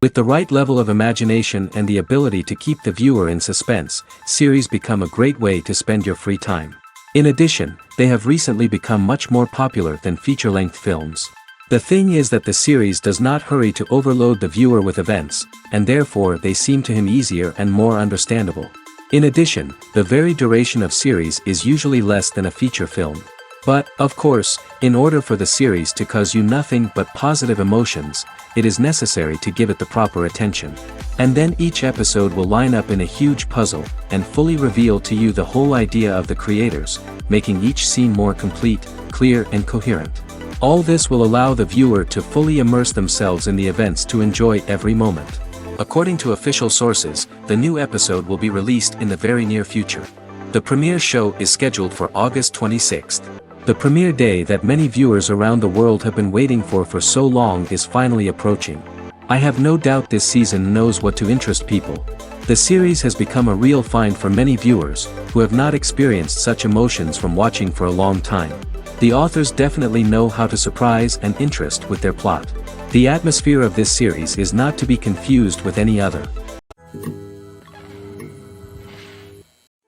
With the right level of imagination and the ability to keep the viewer in suspense, series become a great way to spend your free time. In addition, they have recently become much more popular than feature-length films. The thing is that the series does not hurry to overload the viewer with events, and therefore they seem to him easier and more understandable. In addition, the very duration of series is usually less than a feature film. But, of course, in order for the series to cause you nothing but positive emotions, it is necessary to give it the proper attention. And then each episode will line up in a huge puzzle, and fully reveal to you the whole idea of the creators, making each scene more complete, clear and coherent. All this will allow the viewer to fully immerse themselves in the events to enjoy every moment. According to official sources, the new episode will be released in the very near future. The premiere show is scheduled for August 26th. The premiere day that many viewers around the world have been waiting for so long is finally approaching. I have no doubt this season knows what to interest people. The series has become a real find for many viewers, who have not experienced such emotions from watching for a long time. The authors definitely know how to surprise and interest with their plot. The atmosphere of this series is not to be confused with any other.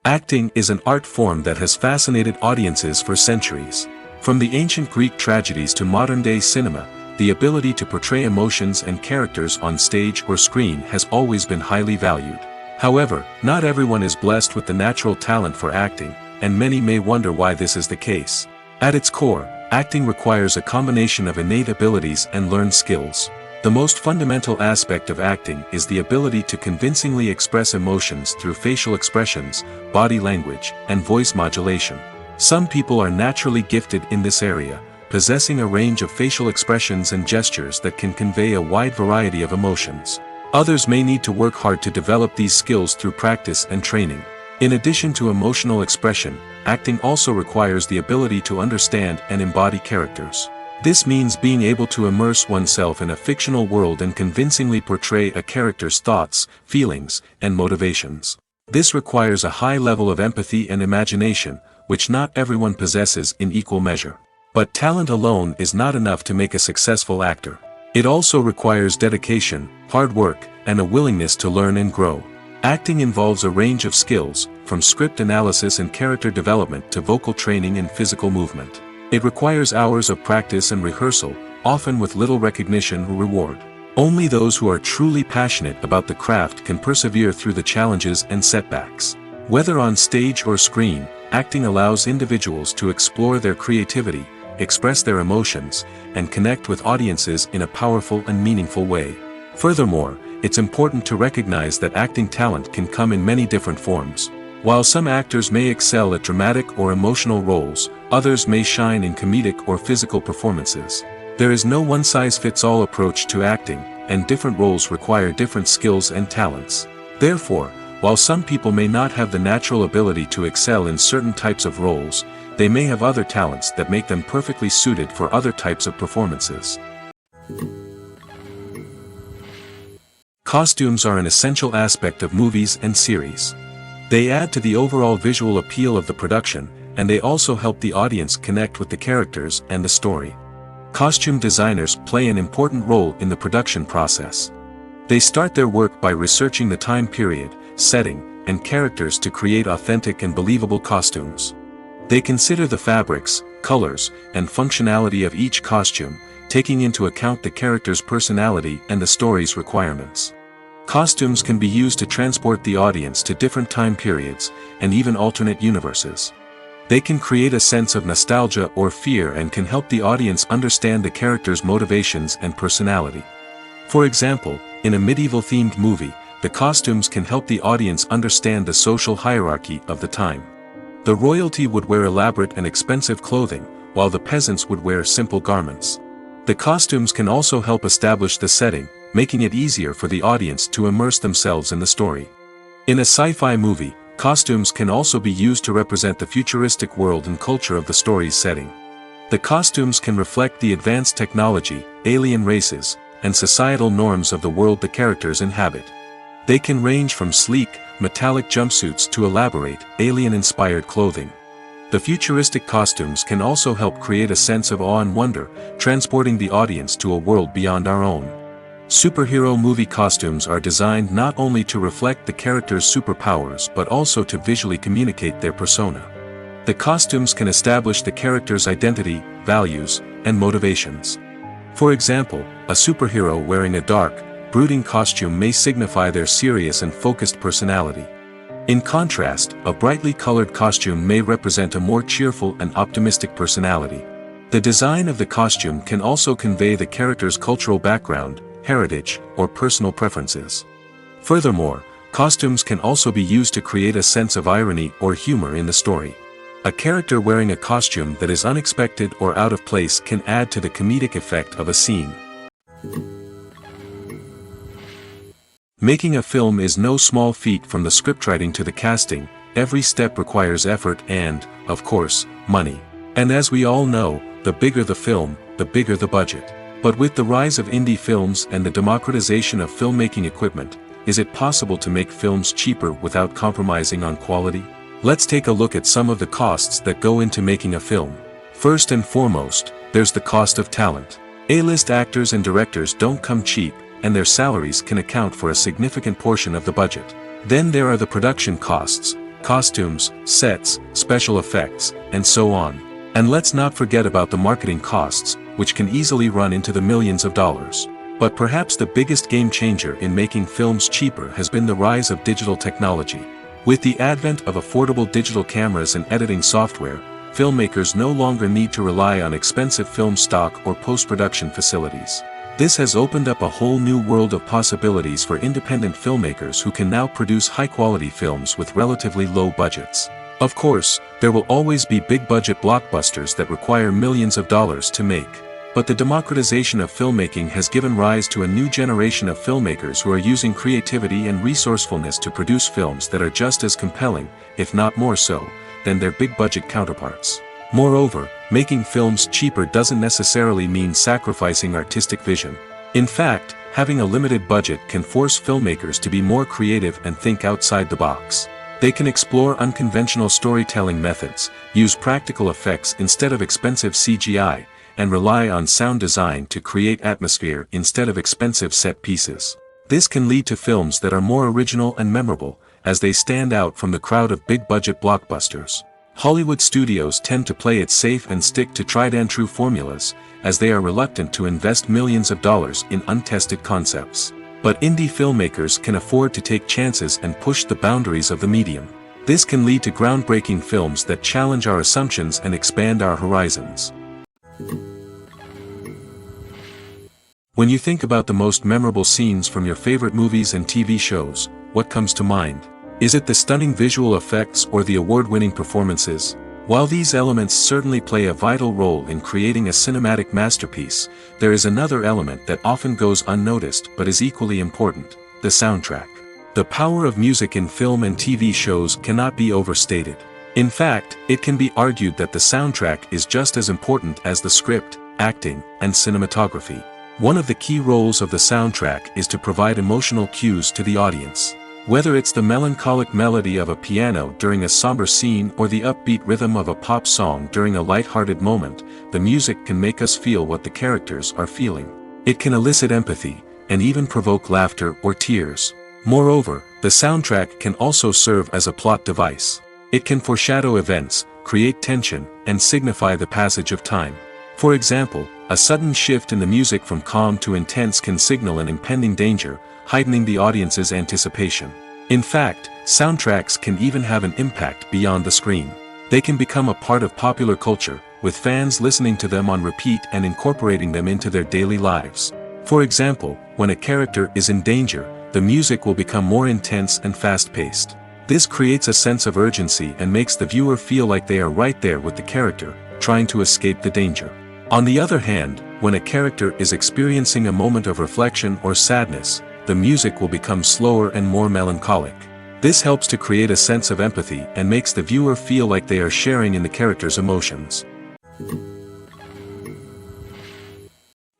Acting is an art form that has fascinated audiences for centuries. From the ancient Greek tragedies to modern-day cinema, the ability to portray emotions and characters on stage or screen has always been highly valued. However, not everyone is blessed with the natural talent for acting, and many may wonder why this is the case. At its core, acting requires a combination of innate abilities and learned skills. The most fundamental aspect of acting is the ability to convincingly express emotions through facial expressions, body language, and voice modulation. Some people are naturally gifted in this area, possessing a range of facial expressions and gestures that can convey a wide variety of emotions. Others may need to work hard to develop these skills through practice and training. In addition to emotional expression, acting also requires the ability to understand and embody characters. This means being able to immerse oneself in a fictional world and convincingly portray a character's thoughts, feelings, and motivations. This requires a high level of empathy and imagination, which not everyone possesses in equal measure. But talent alone is not enough to make a successful actor. It also requires dedication, hard work, and a willingness to learn and grow. Acting involves a range of skills, from script analysis and character development to vocal training and physical movement. It requires hours of practice and rehearsal, often with little recognition or reward. Only those who are truly passionate about the craft can persevere through the challenges and setbacks. Whether on stage or screen, acting allows individuals to explore their creativity, express their emotions, and connect with audiences in a powerful and meaningful way. Furthermore, it's important to recognize that acting talent can come in many different forms. While some actors may excel at dramatic or emotional roles, others may shine in comedic or physical performances. There is no one-size-fits-all approach to acting, and different roles require different skills and talents. Therefore, while some people may not have the natural ability to excel in certain types of roles, they may have other talents that make them perfectly suited for other types of performances. Costumes are an essential aspect of movies and series. They add to the overall visual appeal of the production, and they also help the audience connect with the characters and the story. Costume designers play an important role in the production process. They start their work by researching the time period, setting, and characters to create authentic and believable costumes. They consider the fabrics, colors, and functionality of each costume, taking into account the character's personality and the story's requirements. Costumes can be used to transport the audience to different time periods, and even alternate universes. They can create a sense of nostalgia or fear and can help the audience understand the character's motivations and personality. For example, in a medieval-themed movie, the costumes can help the audience understand the social hierarchy of the time. The royalty would wear elaborate and expensive clothing, while the peasants would wear simple garments. The costumes can also help establish the setting, making it easier for the audience to immerse themselves in the story. In a sci-fi movie, costumes can also be used to represent the futuristic world and culture of the story's setting. The costumes can reflect the advanced technology, alien races, and societal norms of the world the characters inhabit. They can range from sleek, metallic jumpsuits to elaborate, alien-inspired clothing. The futuristic costumes can also help create a sense of awe and wonder, transporting the audience to a world beyond our own. Superhero movie costumes are designed not only to reflect the character's superpowers but also to visually communicate their persona. The costumes can establish the character's identity, values, and motivations. For example, a superhero wearing a dark, brooding costume may signify their serious and focused personality. In contrast, a brightly colored costume may represent a more cheerful and optimistic personality. The design of the costume can also convey the character's cultural background, heritage, or personal preferences. Furthermore, costumes can also be used to create a sense of irony or humor in the story. A character wearing a costume that is unexpected or out of place can add to the comedic effect of a scene. Making a film is no small feat. From the scriptwriting to the casting, every step requires effort and, of course, money. And as we all know, the bigger the film, the bigger the budget. But with the rise of indie films and the democratization of filmmaking equipment, is it possible to make films cheaper without compromising on quality? Let's take a look at some of the costs that go into making a film. First and foremost, there's the cost of talent. A-list actors and directors don't come cheap, and their salaries can account for a significant portion of the budget. Then there are the production costs, costumes, sets, special effects, and so on. And let's not forget about the marketing costs, which can easily run into the millions of dollars. But perhaps the biggest game changer in making films cheaper has been the rise of digital technology. With the advent of affordable digital cameras and editing software, filmmakers no longer need to rely on expensive film stock or post-production facilities. This has opened up a whole new world of possibilities for independent filmmakers who can now produce high-quality films with relatively low budgets. Of course, there will always be big-budget blockbusters that require millions of dollars to make. But the democratization of filmmaking has given rise to a new generation of filmmakers who are using creativity and resourcefulness to produce films that are just as compelling, if not more so, than their big-budget counterparts. Moreover, making films cheaper doesn't necessarily mean sacrificing artistic vision. In fact, having a limited budget can force filmmakers to be more creative and think outside the box. They can explore unconventional storytelling methods, use practical effects instead of expensive CGI, and rely on sound design to create atmosphere instead of expensive set pieces. This can lead to films that are more original and memorable, as they stand out from the crowd of big-budget blockbusters. Hollywood studios tend to play it safe and stick to tried-and-true formulas, as they are reluctant to invest millions of dollars in untested concepts. But indie filmmakers can afford to take chances and push the boundaries of the medium. This can lead to groundbreaking films that challenge our assumptions and expand our horizons. When you think about the most memorable scenes from your favorite movies and TV shows, what comes to mind? Is it the stunning visual effects or the award-winning performances? While these elements certainly play a vital role in creating a cinematic masterpiece, there is another element that often goes unnoticed but is equally important: the soundtrack. The power of music in film and TV shows cannot be overstated. In fact, it can be argued that the soundtrack is just as important as the script, acting, and cinematography. One of the key roles of the soundtrack is to provide emotional cues to the audience. Whether it's the melancholic melody of a piano during a somber scene or the upbeat rhythm of a pop song during a light-hearted moment, the music can make us feel what the characters are feeling. It can elicit empathy, and even provoke laughter or tears. Moreover, the soundtrack can also serve as a plot device. It can foreshadow events, create tension, and signify the passage of time. For example, a sudden shift in the music from calm to intense can signal an impending danger, heightening the audience's anticipation. In fact, soundtracks can even have an impact beyond the screen. They can become a part of popular culture, with fans listening to them on repeat and incorporating them into their daily lives. For example, when a character is in danger, the music will become more intense and fast-paced. This creates a sense of urgency and makes the viewer feel like they are right there with the character, trying to escape the danger. On the other hand, when a character is experiencing a moment of reflection or sadness, the music will become slower and more melancholic. This helps to create a sense of empathy and makes the viewer feel like they are sharing in the character's emotions.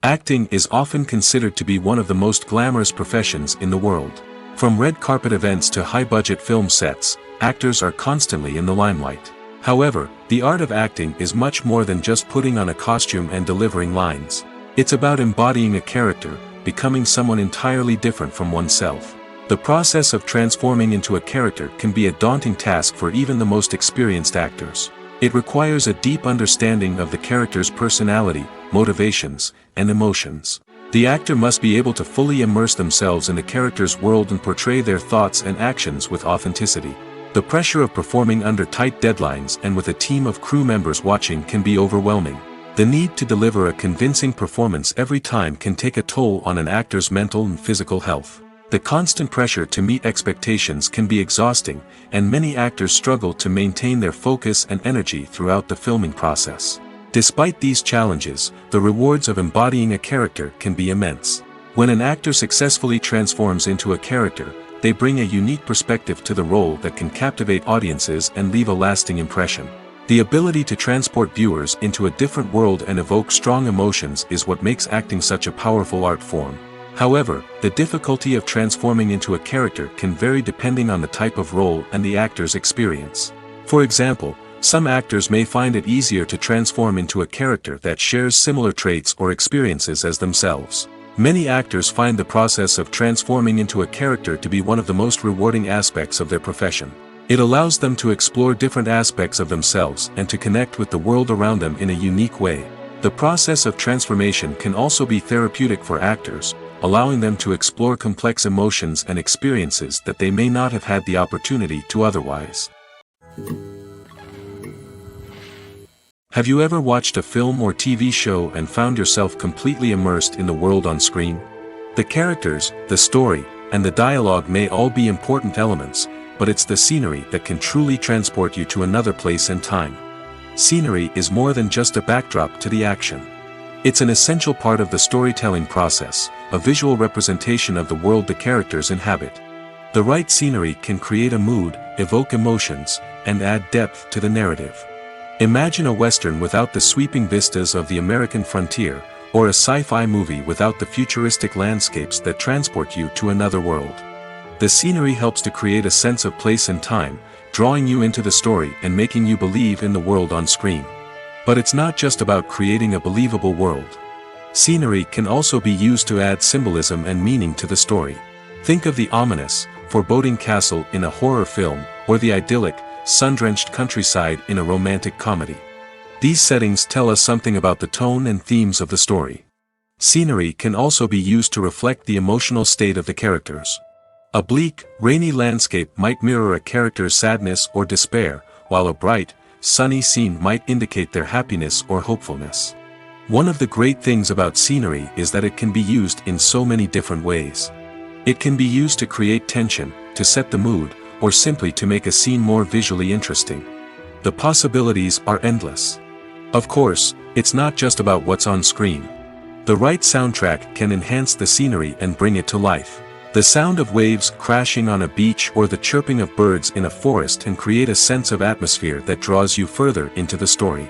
Acting is often considered to be one of the most glamorous professions in the world. From red carpet events to high-budget film sets, actors are constantly in the limelight. However, the art of acting is much more than just putting on a costume and delivering lines. It's about embodying a character, becoming someone entirely different from oneself. The process of transforming into a character can be a daunting task for even the most experienced actors. It requires a deep understanding of the character's personality, motivations, and emotions. The actor must be able to fully immerse themselves in the character's world and portray their thoughts and actions with authenticity. The pressure of performing under tight deadlines and with a team of crew members watching can be overwhelming. The need to deliver a convincing performance every time can take a toll on an actor's mental and physical health. The constant pressure to meet expectations can be exhausting, and many actors struggle to maintain their focus and energy throughout the filming process. Despite these challenges, the rewards of embodying a character can be immense. When an actor successfully transforms into a character, they bring a unique perspective to the role that can captivate audiences and leave a lasting impression. The ability to transport viewers into a different world and evoke strong emotions is what makes acting such a powerful art form. However, the difficulty of transforming into a character can vary depending on the type of role and the actor's experience. For example, some actors may find it easier to transform into a character that shares similar traits or experiences as themselves. Many actors find the process of transforming into a character to be one of the most rewarding aspects of their profession. It allows them to explore different aspects of themselves and to connect with the world around them in a unique way. The process of transformation can also be therapeutic for actors, allowing them to explore complex emotions and experiences that they may not have had the opportunity to otherwise. Have you ever watched a film or TV show and found yourself completely immersed in the world on screen? The characters, the story, and the dialogue may all be important elements, but it's the scenery that can truly transport you to another place and time. Scenery is more than just a backdrop to the action. It's an essential part of the storytelling process, a visual representation of the world the characters inhabit. The right scenery can create a mood, evoke emotions, and add depth to the narrative. Imagine a Western without the sweeping vistas of the American frontier, or a sci-fi movie without the futuristic landscapes that transport you to another world. The scenery helps to create a sense of place and time, drawing you into the story and making you believe in the world on screen. But it's not just about creating a believable world. Scenery can also be used to add symbolism and meaning to the story. Think of the ominous, foreboding castle in a horror film, or the idyllic, sun-drenched countryside in a romantic comedy. These settings tell us something about the tone and themes of the story. Scenery can also be used to reflect the emotional state of the characters. A bleak, rainy landscape might mirror a character's sadness or despair, while a bright, sunny scene might indicate their happiness or hopefulness. One of the great things about scenery is that it can be used in so many different ways. It can be used to create tension, to set the mood, or simply to make a scene more visually interesting. The possibilities are endless. Of course, it's not just about what's on screen. The right soundtrack can enhance the scenery and bring it to life. The sound of waves crashing on a beach or the chirping of birds in a forest can create a sense of atmosphere that draws you further into the story.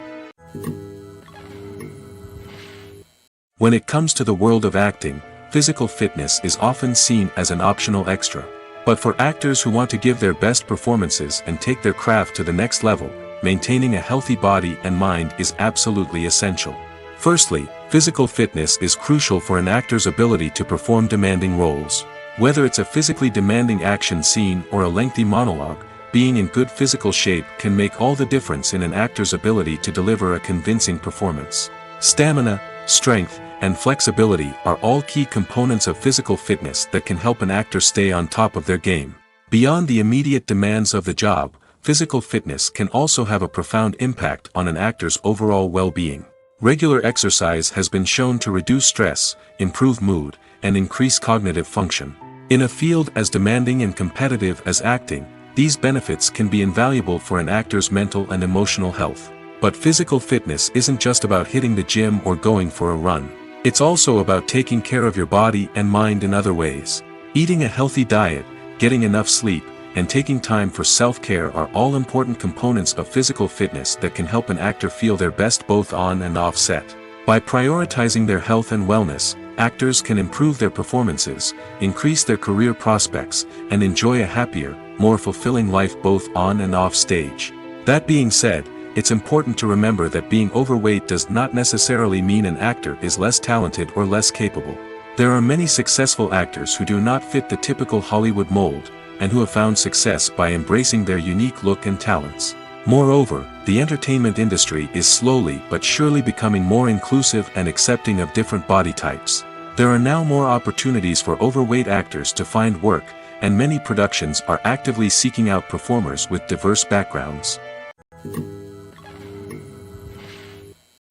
When it comes to the world of acting, physical fitness is often seen as an optional extra. But for actors who want to give their best performances and take their craft to the next level, maintaining a healthy body and mind is absolutely essential. Firstly, physical fitness is crucial for an actor's ability to perform demanding roles. Whether it's a physically demanding action scene or a lengthy monologue, being in good physical shape can make all the difference in an actor's ability to deliver a convincing performance. Stamina, strength, and flexibility are all key components of physical fitness that can help an actor stay on top of their game. Beyond the immediate demands of the job, physical fitness can also have a profound impact on an actor's overall well-being. Regular exercise has been shown to reduce stress, improve mood, and increase cognitive function. In a field as demanding and competitive as acting, these benefits can be invaluable for an actor's mental and emotional health. But physical fitness isn't just about hitting the gym or going for a run. It's also about taking care of your body and mind in other ways. Eating a healthy diet, getting enough sleep, and taking time for self-care are all important components of physical fitness that can help an actor feel their best both on and off set. By prioritizing their health and wellness, actors can improve their performances, increase their career prospects, and enjoy a happier, more fulfilling life both on and off stage. That being said, it's important to remember that being overweight does not necessarily mean an actor is less talented or less capable. There are many successful actors who do not fit the typical Hollywood mold, and who have found success by embracing their unique look and talents. Moreover, the entertainment industry is slowly but surely becoming more inclusive and accepting of different body types. There are now more opportunities for overweight actors to find work, and many productions are actively seeking out performers with diverse backgrounds.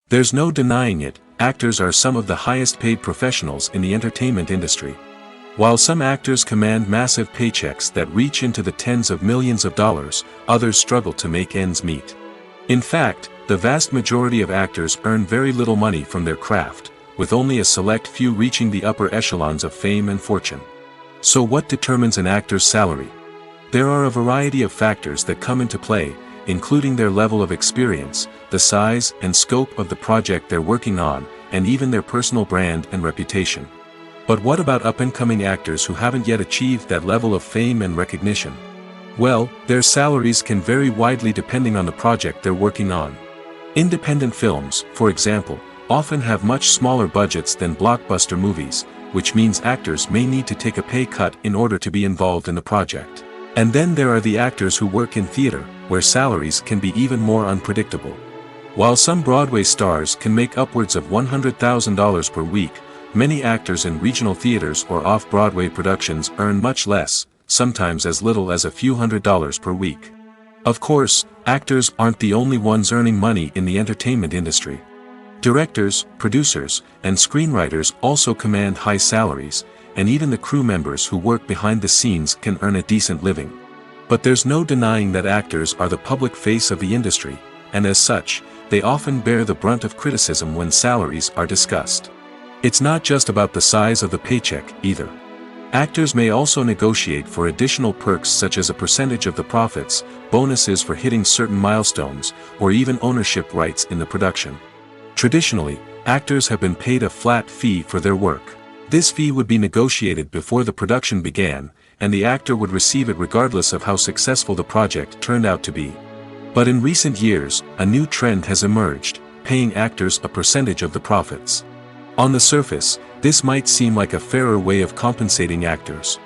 There's no denying it, actors are some of the highest paid professionals in the entertainment industry. While some actors command massive paychecks that reach into the tens of millions of dollars, others struggle to make ends meet. In fact, the vast majority of actors earn very little money from their craft, with only a select few reaching the upper echelons of fame and fortune. So what determines an actor's salary? There are a variety of factors that come into play, including their level of experience, the size and scope of the project they're working on, and even their personal brand and reputation. But what about up-and-coming actors who haven't yet achieved that level of fame and recognition? Well, their salaries can vary widely depending on the project they're working on. Independent films, for example, often have much smaller budgets than blockbuster movies, which means actors may need to take a pay cut in order to be involved in the project. And then there are the actors who work in theater, where salaries can be even more unpredictable. While some Broadway stars can make upwards of $100,000 per week, many actors in regional theaters or off-Broadway productions earn much less, sometimes as little as a few $100s per week. Of course, actors aren't the only ones earning money in the entertainment industry. Directors, producers, and screenwriters also command high salaries, and even the crew members who work behind the scenes can earn a decent living. But there's no denying that actors are the public face of the industry, and as such, they often bear the brunt of criticism when salaries are discussed. It's not just about the size of the paycheck, either. Actors may also negotiate for additional perks such as a percentage of the profits, bonuses for hitting certain milestones, or even ownership rights in the production. Traditionally, actors have been paid a flat fee for their work. This fee would be negotiated before the production began, and the actor would receive it regardless of how successful the project turned out to be. But in recent years, a new trend has emerged, paying actors a percentage of the profits. On the surface, this might seem like a fairer way of compensating actors.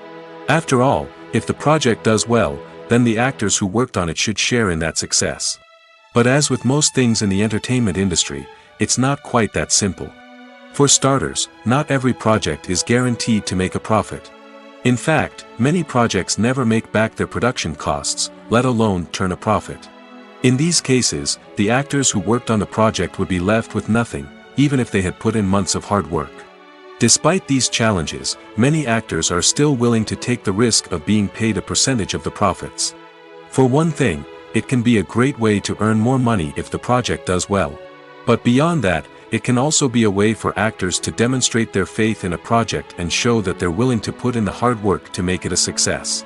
After all, if the project does well, then the actors who worked on it should share in that success. But as with most things in the entertainment industry, it's not quite that simple. For starters, not every project is guaranteed to make a profit. In fact, many projects never make back their production costs, let alone turn a profit. In these cases, the actors who worked on the project would be left with nothing, even if they had put in months of hard work. Despite these challenges, many actors are still willing to take the risk of being paid a percentage of the profits. For one thing, it can be a great way to earn more money if the project does well. But beyond that, it can also be a way for actors to demonstrate their faith in a project and show that they're willing to put in the hard work to make it a success.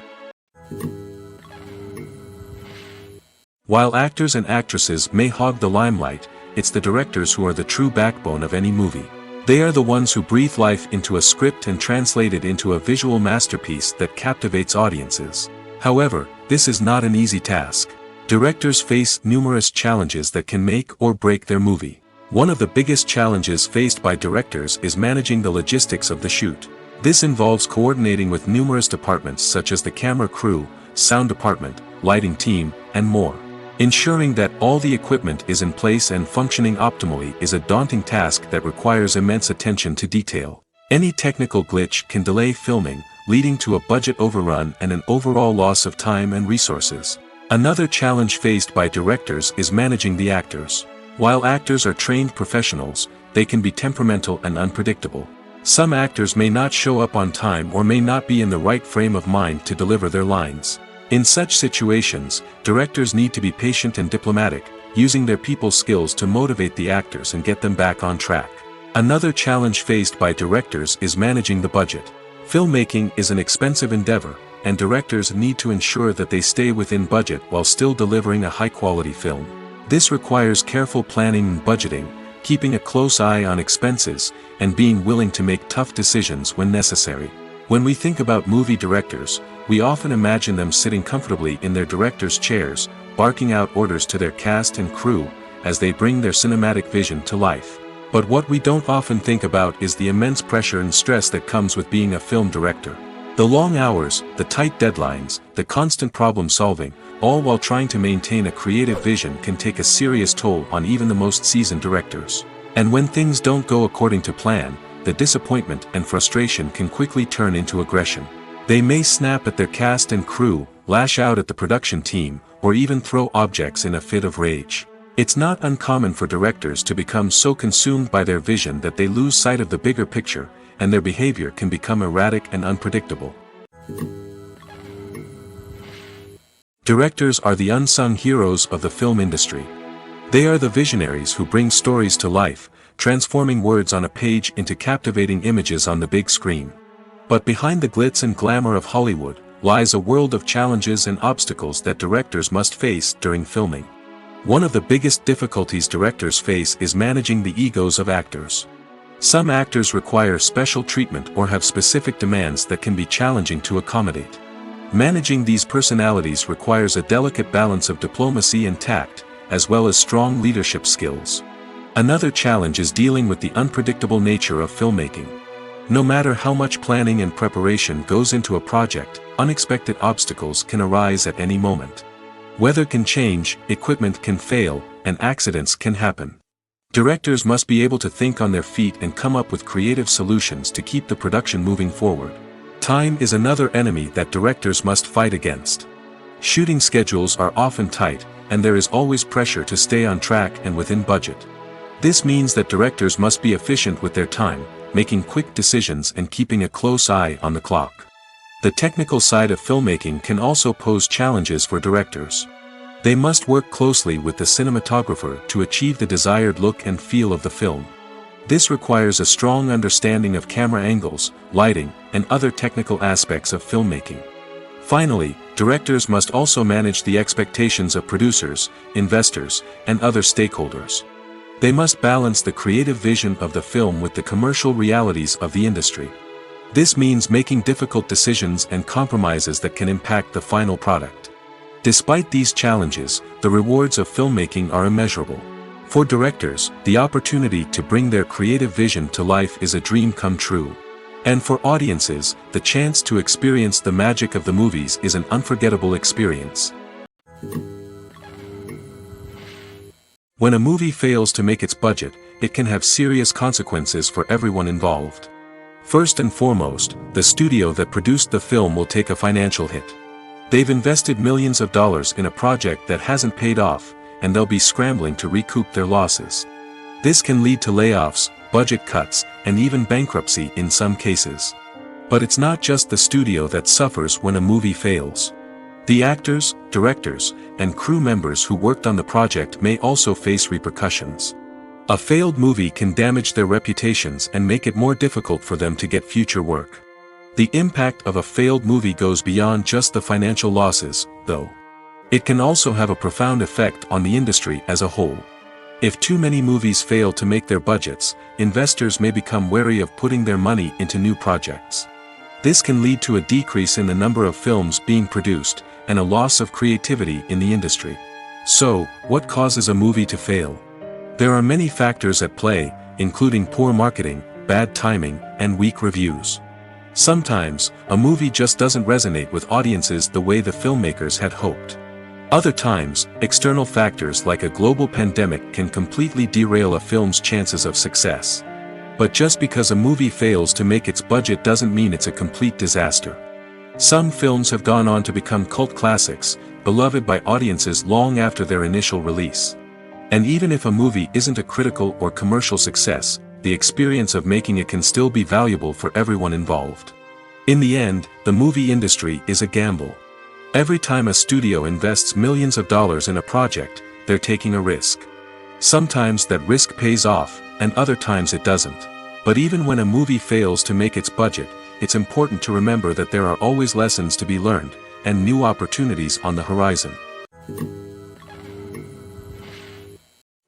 While actors and actresses may hog the limelight, it's the directors who are the true backbone of any movie. They are the ones who breathe life into a script and translate it into a visual masterpiece that captivates audiences. However, this is not an easy task. Directors face numerous challenges that can make or break their movie. One of the biggest challenges faced by directors is managing the logistics of the shoot. This involves coordinating with numerous departments such as the camera crew, sound department, lighting team, and more. Ensuring that all the equipment is in place and functioning optimally is a daunting task that requires immense attention to detail. Any technical glitch can delay filming, leading to a budget overrun and an overall loss of time and resources. Another challenge faced by directors is managing the actors. While actors are trained professionals, they can be temperamental and unpredictable. Some actors may not show up on time or may not be in the right frame of mind to deliver their lines. In such situations, directors need to be patient and diplomatic, using their people skills to motivate the actors and get them back on track. Another challenge faced by directors is managing the budget. Filmmaking is an expensive endeavor, and directors need to ensure that they stay within budget while still delivering a high-quality film. This requires careful planning and budgeting, keeping a close eye on expenses, and being willing to make tough decisions when necessary. When we think about movie directors, we often imagine them sitting comfortably in their director's chairs, barking out orders to their cast and crew, as they bring their cinematic vision to life. But what we don't often think about is the immense pressure and stress that comes with being a film director. The long hours, the tight deadlines, the constant problem solving, all while trying to maintain a creative vision can take a serious toll on even the most seasoned directors. And when things don't go according to plan, the disappointment and frustration can quickly turn into aggression. They may snap at their cast and crew, lash out at the production team, or even throw objects in a fit of rage. It's not uncommon for directors to become so consumed by their vision that they lose sight of the bigger picture, and their behavior can become erratic and unpredictable. Directors are the unsung heroes of the film industry. They are the visionaries who bring stories to life, transforming words on a page into captivating images on the big screen. But behind the glitz and glamour of Hollywood lies a world of challenges and obstacles that directors must face during filming. One of the biggest difficulties directors face is managing the egos of actors. Some actors require special treatment or have specific demands that can be challenging to accommodate. Managing these personalities requires a delicate balance of diplomacy and tact, as well as strong leadership skills. Another challenge is dealing with the unpredictable nature of filmmaking. No matter how much planning and preparation goes into a project, unexpected obstacles can arise at any moment. Weather can change, equipment can fail, and accidents can happen. Directors must be able to think on their feet and come up with creative solutions to keep the production moving forward. Time is another enemy that directors must fight against. Shooting schedules are often tight, and there is always pressure to stay on track and within budget. This means that directors must be efficient with their time, making quick decisions and keeping a close eye on the clock. The technical side of filmmaking can also pose challenges for directors. They must work closely with the cinematographer to achieve the desired look and feel of the film. This requires a strong understanding of camera angles, lighting, and other technical aspects of filmmaking. Finally, directors must also manage the expectations of producers, investors, and other stakeholders. They must balance the creative vision of the film with the commercial realities of the industry. This means making difficult decisions and compromises that can impact the final product. Despite these challenges, the rewards of filmmaking are immeasurable. For directors, the opportunity to bring their creative vision to life is a dream come true. And for audiences, the chance to experience the magic of the movies is an unforgettable experience. When a movie fails to make its budget, it can have serious consequences for everyone involved. First and foremost, the studio that produced the film will take a financial hit. They've invested millions of dollars in a project that hasn't paid off, and they'll be scrambling to recoup their losses. This can lead to layoffs, budget cuts, and even bankruptcy in some cases. But it's not just the studio that suffers when a movie fails. The actors, directors, and crew members who worked on the project may also face repercussions. A failed movie can damage their reputations and make it more difficult for them to get future work. The impact of a failed movie goes beyond just the financial losses, though. It can also have a profound effect on the industry as a whole. If too many movies fail to make their budgets, investors may become wary of putting their money into new projects. This can lead to a decrease in the number of films being produced, and a loss of creativity in the industry. So, what causes a movie to fail? There are many factors at play, including poor marketing, bad timing, and weak reviews. Sometimes, a movie just doesn't resonate with audiences the way the filmmakers had hoped. Other times, external factors like a global pandemic can completely derail a film's chances of success. But just because a movie fails to make its budget doesn't mean it's a complete disaster. Some films have gone on to become cult classics, beloved by audiences long after their initial release. And even if a movie isn't a critical or commercial success, the experience of making it can still be valuable for everyone involved. In the end, the movie industry is a gamble. Every time a studio invests millions of dollars in a project, they're taking a risk. Sometimes that risk pays off, and other times it doesn't. But even when a movie fails to make its budget, it's important to remember that there are always lessons to be learned, and new opportunities on the horizon.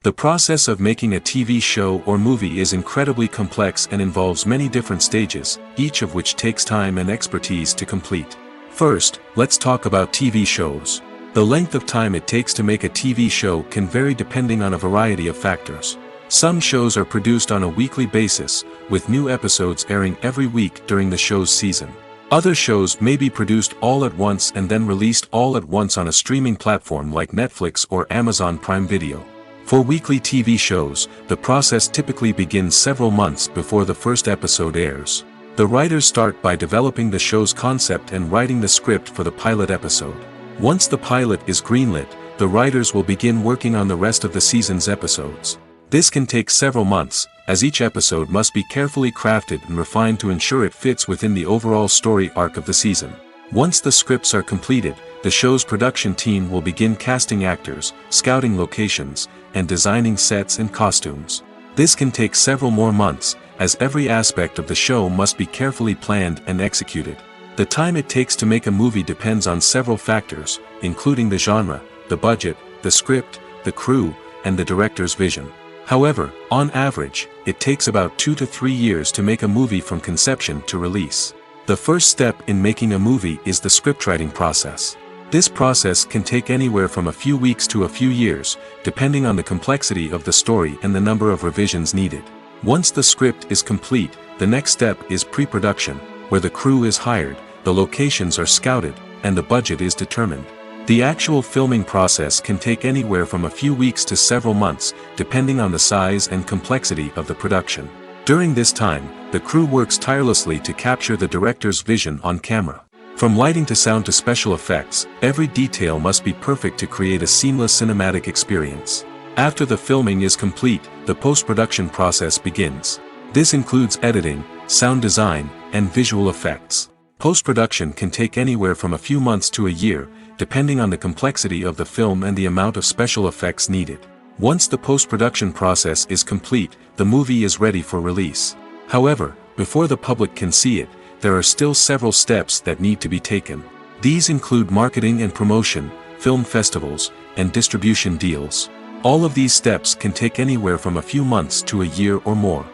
The process of making a TV show or movie is incredibly complex and involves many different stages, each of which takes time and expertise to complete. First, let's talk about TV shows. The length of time it takes to make a TV show can vary depending on a variety of factors. Some shows are produced on a weekly basis, with new episodes airing every week during the show's season. Other shows may be produced all at once and then released all at once on a streaming platform like Netflix or Amazon Prime Video. For weekly TV shows, the process typically begins several months before the first episode airs. The writers start by developing the show's concept and writing the script for the pilot episode. Once the pilot is greenlit, the writers will begin working on the rest of the season's episodes. This can take several months, as each episode must be carefully crafted and refined to ensure it fits within the overall story arc of the season. Once the scripts are completed, the show's production team will begin casting actors, scouting locations, and designing sets and costumes. This can take several more months, as every aspect of the show must be carefully planned and executed. The time it takes to make a movie depends on several factors, including the genre, the budget, the script, the crew, and the director's vision. However, on average, it takes about 2 to 3 years to make a movie from conception to release. The first step in making a movie is the scriptwriting process. This process can take anywhere from a few weeks to a few years, depending on the complexity of the story and the number of revisions needed. Once the script is complete, the next step is pre-production, where the crew is hired, the locations are scouted, and the budget is determined. The actual filming process can take anywhere from a few weeks to several months, depending on the size and complexity of the production. During this time, the crew works tirelessly to capture the director's vision on camera. From lighting to sound to special effects, every detail must be perfect to create a seamless cinematic experience. After the filming is complete, the post-production process begins. This includes editing, sound design, and visual effects. Post-production can take anywhere from a few months to a year, depending on the complexity of the film and the amount of special effects needed. Once the post-production process is complete, the movie is ready for release. However, before the public can see it, there are still several steps that need to be taken. These include marketing and promotion, film festivals, and distribution deals. All of these steps can take anywhere from a few months to a year or more.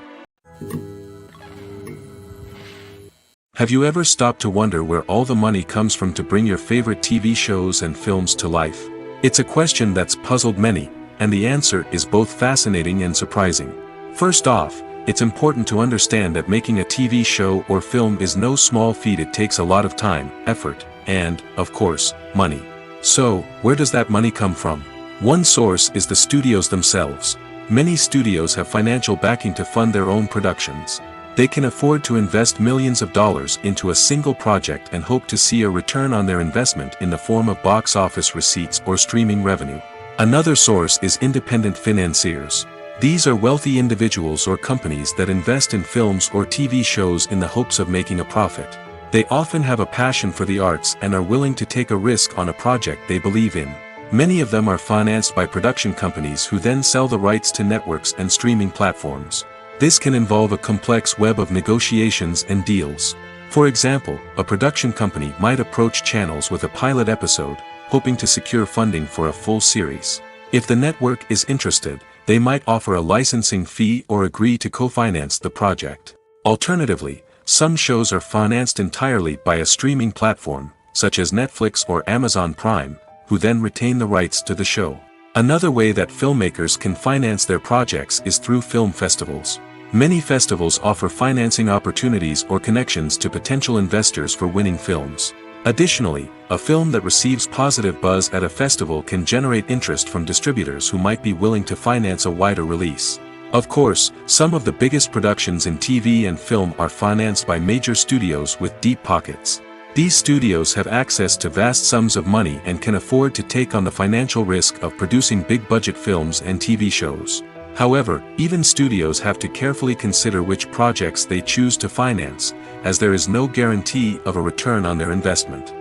Have you ever stopped to wonder where all the money comes from to bring your favorite TV shows and films to life? It's a question that's puzzled many, and the answer is both fascinating and surprising. First off, it's important to understand that making a TV show or film is no small feat. It takes a lot of time, effort, and, of course, money. So, where does that money come from? One source is the studios themselves. Many studios have financial backing to fund their own productions. They can afford to invest millions of dollars into a single project and hope to see a return on their investment in the form of box office receipts or streaming revenue. Another source is independent financiers. These are wealthy individuals or companies that invest in films or TV shows in the hopes of making a profit. They often have a passion for the arts and are willing to take a risk on a project they believe in. Many of them are financed by production companies who then sell the rights to networks and streaming platforms. This can involve a complex web of negotiations and deals. For example, a production company might approach channels with a pilot episode, hoping to secure funding for a full series. If the network is interested, they might offer a licensing fee or agree to co-finance the project. Alternatively, some shows are financed entirely by a streaming platform, such as Netflix or Amazon Prime, who then retain the rights to the show. Another way that filmmakers can finance their projects is through film festivals. Many festivals offer financing opportunities or connections to potential investors for winning films. Additionally, a film that receives positive buzz at a festival can generate interest from distributors who might be willing to finance a wider release. Of course, some of the biggest productions in TV and film are financed by major studios with deep pockets. These studios have access to vast sums of money and can afford to take on the financial risk of producing big-budget films and TV shows. However, even studios have to carefully consider which projects they choose to finance, as there is no guarantee of a return on their investment.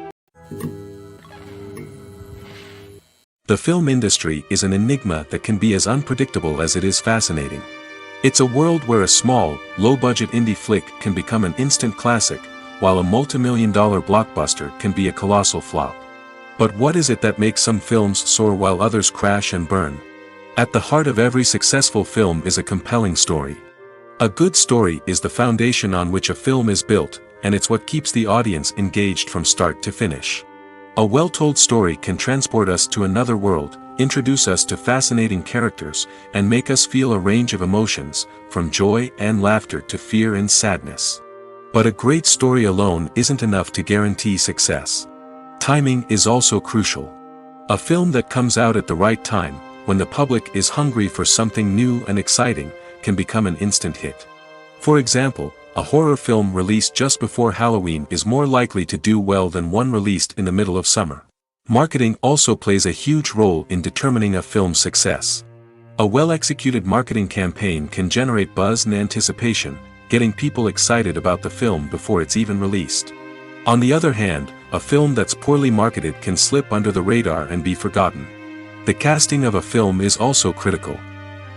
The film industry is an enigma that can be as unpredictable as it is fascinating. It's a world where a small, low-budget indie flick can become an instant classic, while a multi-million-dollar blockbuster can be a colossal flop. But what is it that makes some films soar while others crash and burn? At the heart of every successful film is a compelling story. A good story is the foundation on which a film is built, and it's what keeps the audience engaged from start to finish. A well-told story can transport us to another world, introduce us to fascinating characters, and make us feel a range of emotions, from joy and laughter to fear and sadness. But a great story alone isn't enough to guarantee success. Timing is also crucial. A film that comes out at the right time, when the public is hungry for something new and exciting, can become an instant hit. For example, a horror film released just before Halloween is more likely to do well than one released in the middle of summer. Marketing also plays a huge role in determining a film's success. A well-executed marketing campaign can generate buzz and anticipation, getting people excited about the film before it's even released. On the other hand, a film that's poorly marketed can slip under the radar and be forgotten. The casting of a film is also critical.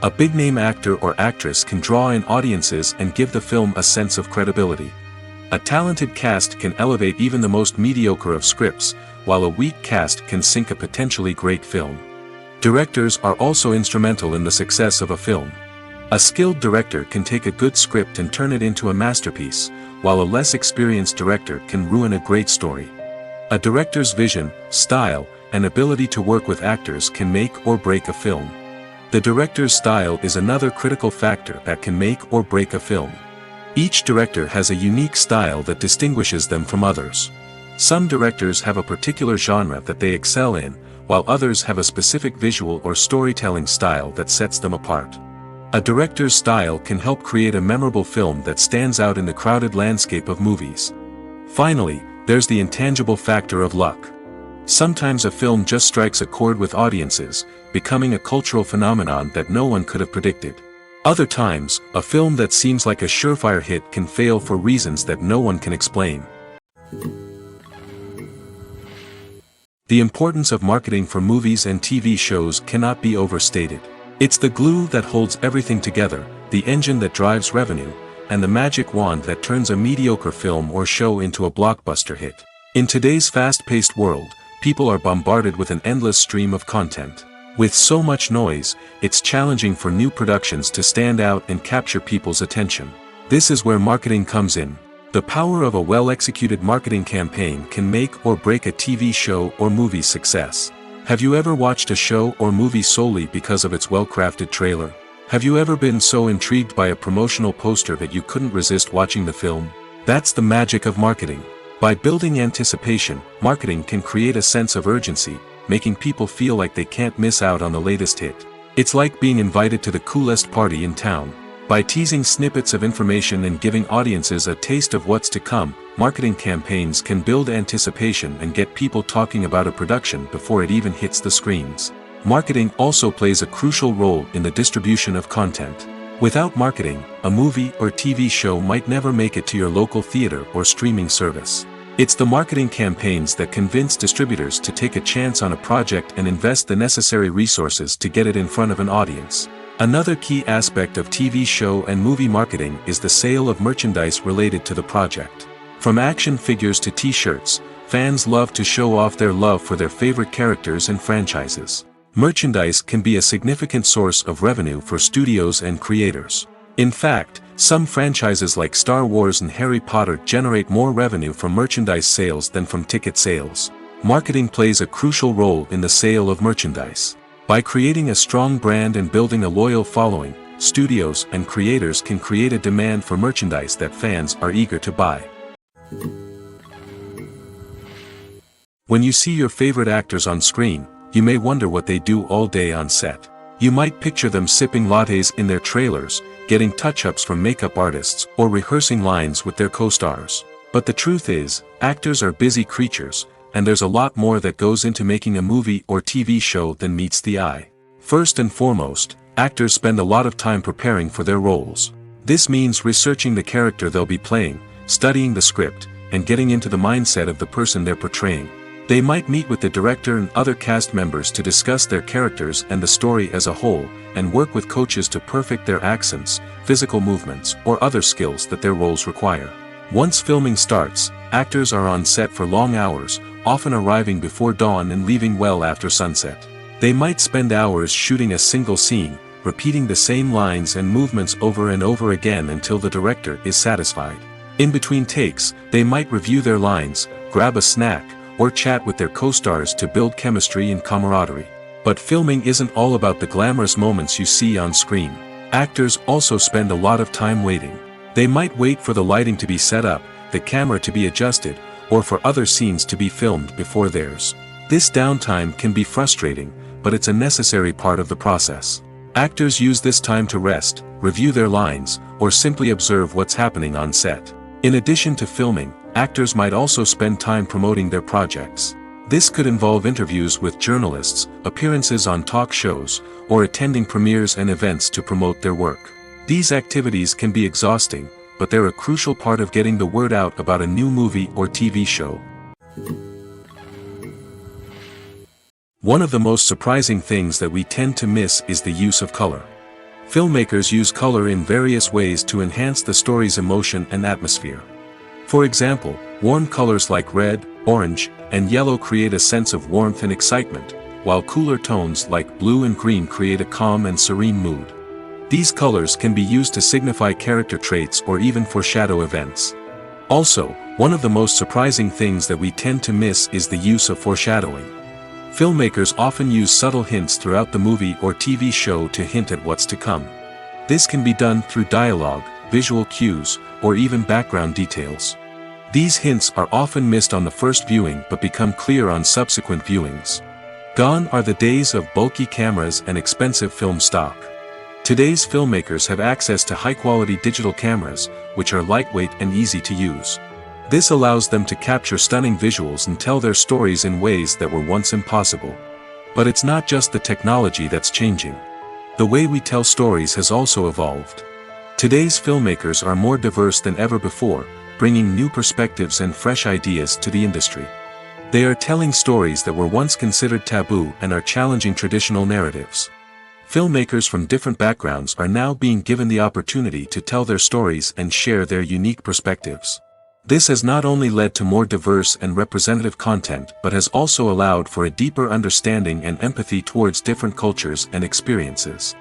A big-name actor or actress can draw in audiences and give the film a sense of credibility. A talented cast can elevate even the most mediocre of scripts, while a weak cast can sink a potentially great film. Directors are also instrumental in the success of a film. A skilled director can take a good script and turn it into a masterpiece, while a less experienced director can ruin a great story. A director's vision, style, and ability to work with actors can make or break a film. The director's style is another critical factor that can make or break a film. Each director has a unique style that distinguishes them from others. Some directors have a particular genre that they excel in, while others have a specific visual or storytelling style that sets them apart. A director's style can help create a memorable film that stands out in the crowded landscape of movies. Finally, there's the intangible factor of luck. Sometimes a film just strikes a chord with audiences, becoming a cultural phenomenon that no one could have predicted. Other times, a film that seems like a surefire hit can fail for reasons that no one can explain. The importance of marketing for movies and TV shows cannot be overstated. It's the glue that holds everything together, the engine that drives revenue, and the magic wand that turns a mediocre film or show into a blockbuster hit. In today's fast-paced world, people are bombarded with an endless stream of content. With so much noise, it's challenging for new productions to stand out and capture people's attention. This is where marketing comes in. The power of a well-executed marketing campaign can make or break a TV show or movie's success. Have you ever watched a show or movie solely because of its well-crafted trailer? Have you ever been so intrigued by a promotional poster that you couldn't resist watching the film? That's the magic of marketing. By building anticipation, marketing can create a sense of urgency, making people feel like they can't miss out on the latest hit. It's like being invited to the coolest party in town. By teasing snippets of information and giving audiences a taste of what's to come, marketing campaigns can build anticipation and get people talking about a production before it even hits the screens. Marketing also plays a crucial role in the distribution of content. Without marketing, a movie or TV show might never make it to your local theater or streaming service. It's the marketing campaigns that convince distributors to take a chance on a project and invest the necessary resources to get it in front of an audience. Another key aspect of TV show and movie marketing is the sale of merchandise related to the project. From action figures to t-shirts, fans love to show off their love for their favorite characters and franchises. Merchandise can be a significant source of revenue for studios and creators. In fact, some franchises like Star Wars and Harry Potter generate more revenue from merchandise sales than from ticket sales. Marketing plays a crucial role in the sale of merchandise. By creating a strong brand and building a loyal following, studios and creators can create a demand for merchandise that fans are eager to buy. When you see your favorite actors on screen, you may wonder what they do all day on set. You might picture them sipping lattes in their trailers, getting touch-ups from makeup artists, or rehearsing lines with their co-stars. But the truth is, actors are busy creatures, and there's a lot more that goes into making a movie or TV show than meets the eye. First and foremost, actors spend a lot of time preparing for their roles. This means researching the character they'll be playing, studying the script, and getting into the mindset of the person they're portraying. They might meet with the director and other cast members to discuss their characters and the story as a whole, and work with coaches to perfect their accents, physical movements, or other skills that their roles require. Once filming starts, actors are on set for long hours, often arriving before dawn and leaving well after sunset. They might spend hours shooting a single scene, repeating the same lines and movements over and over again until the director is satisfied. In between takes, they might review their lines, grab a snack, or chat with their co-stars to build chemistry and camaraderie. But filming isn't all about the glamorous moments you see on screen. Actors also spend a lot of time waiting. They might wait for the lighting to be set up, the camera to be adjusted, or for other scenes to be filmed before theirs. This downtime can be frustrating, but it's a necessary part of the process. Actors use this time to rest, review their lines, or simply observe what's happening on set. In addition to filming, actors might also spend time promoting their projects. This could involve interviews with journalists, appearances on talk shows, or attending premieres and events to promote their work. These activities can be exhausting, but they're a crucial part of getting the word out about a new movie or TV show. One of the most surprising things that we tend to miss is the use of color. Filmmakers use color in various ways to enhance the story's emotion and atmosphere. For example, warm colors like red, orange, and yellow create a sense of warmth and excitement, while cooler tones like blue and green create a calm and serene mood. These colors can be used to signify character traits or even foreshadow events. Also, one of the most surprising things that we tend to miss is the use of foreshadowing. Filmmakers often use subtle hints throughout the movie or TV show to hint at what's to come. This can be done through dialogue, visual cues, or even background details. These hints are often missed on the first viewing but become clear on subsequent viewings. Gone are the days of bulky cameras and expensive film stock. Today's filmmakers have access to high-quality digital cameras, which are lightweight and easy to use. This allows them to capture stunning visuals and tell their stories in ways that were once impossible. But it's not just the technology that's changing. The way we tell stories has also evolved. Today's filmmakers are more diverse than ever before, bringing new perspectives and fresh ideas to the industry. They are telling stories that were once considered taboo and are challenging traditional narratives. Filmmakers from different backgrounds are now being given the opportunity to tell their stories and share their unique perspectives. This has not only led to more diverse and representative content but has also allowed for a deeper understanding and empathy towards different cultures and experiences.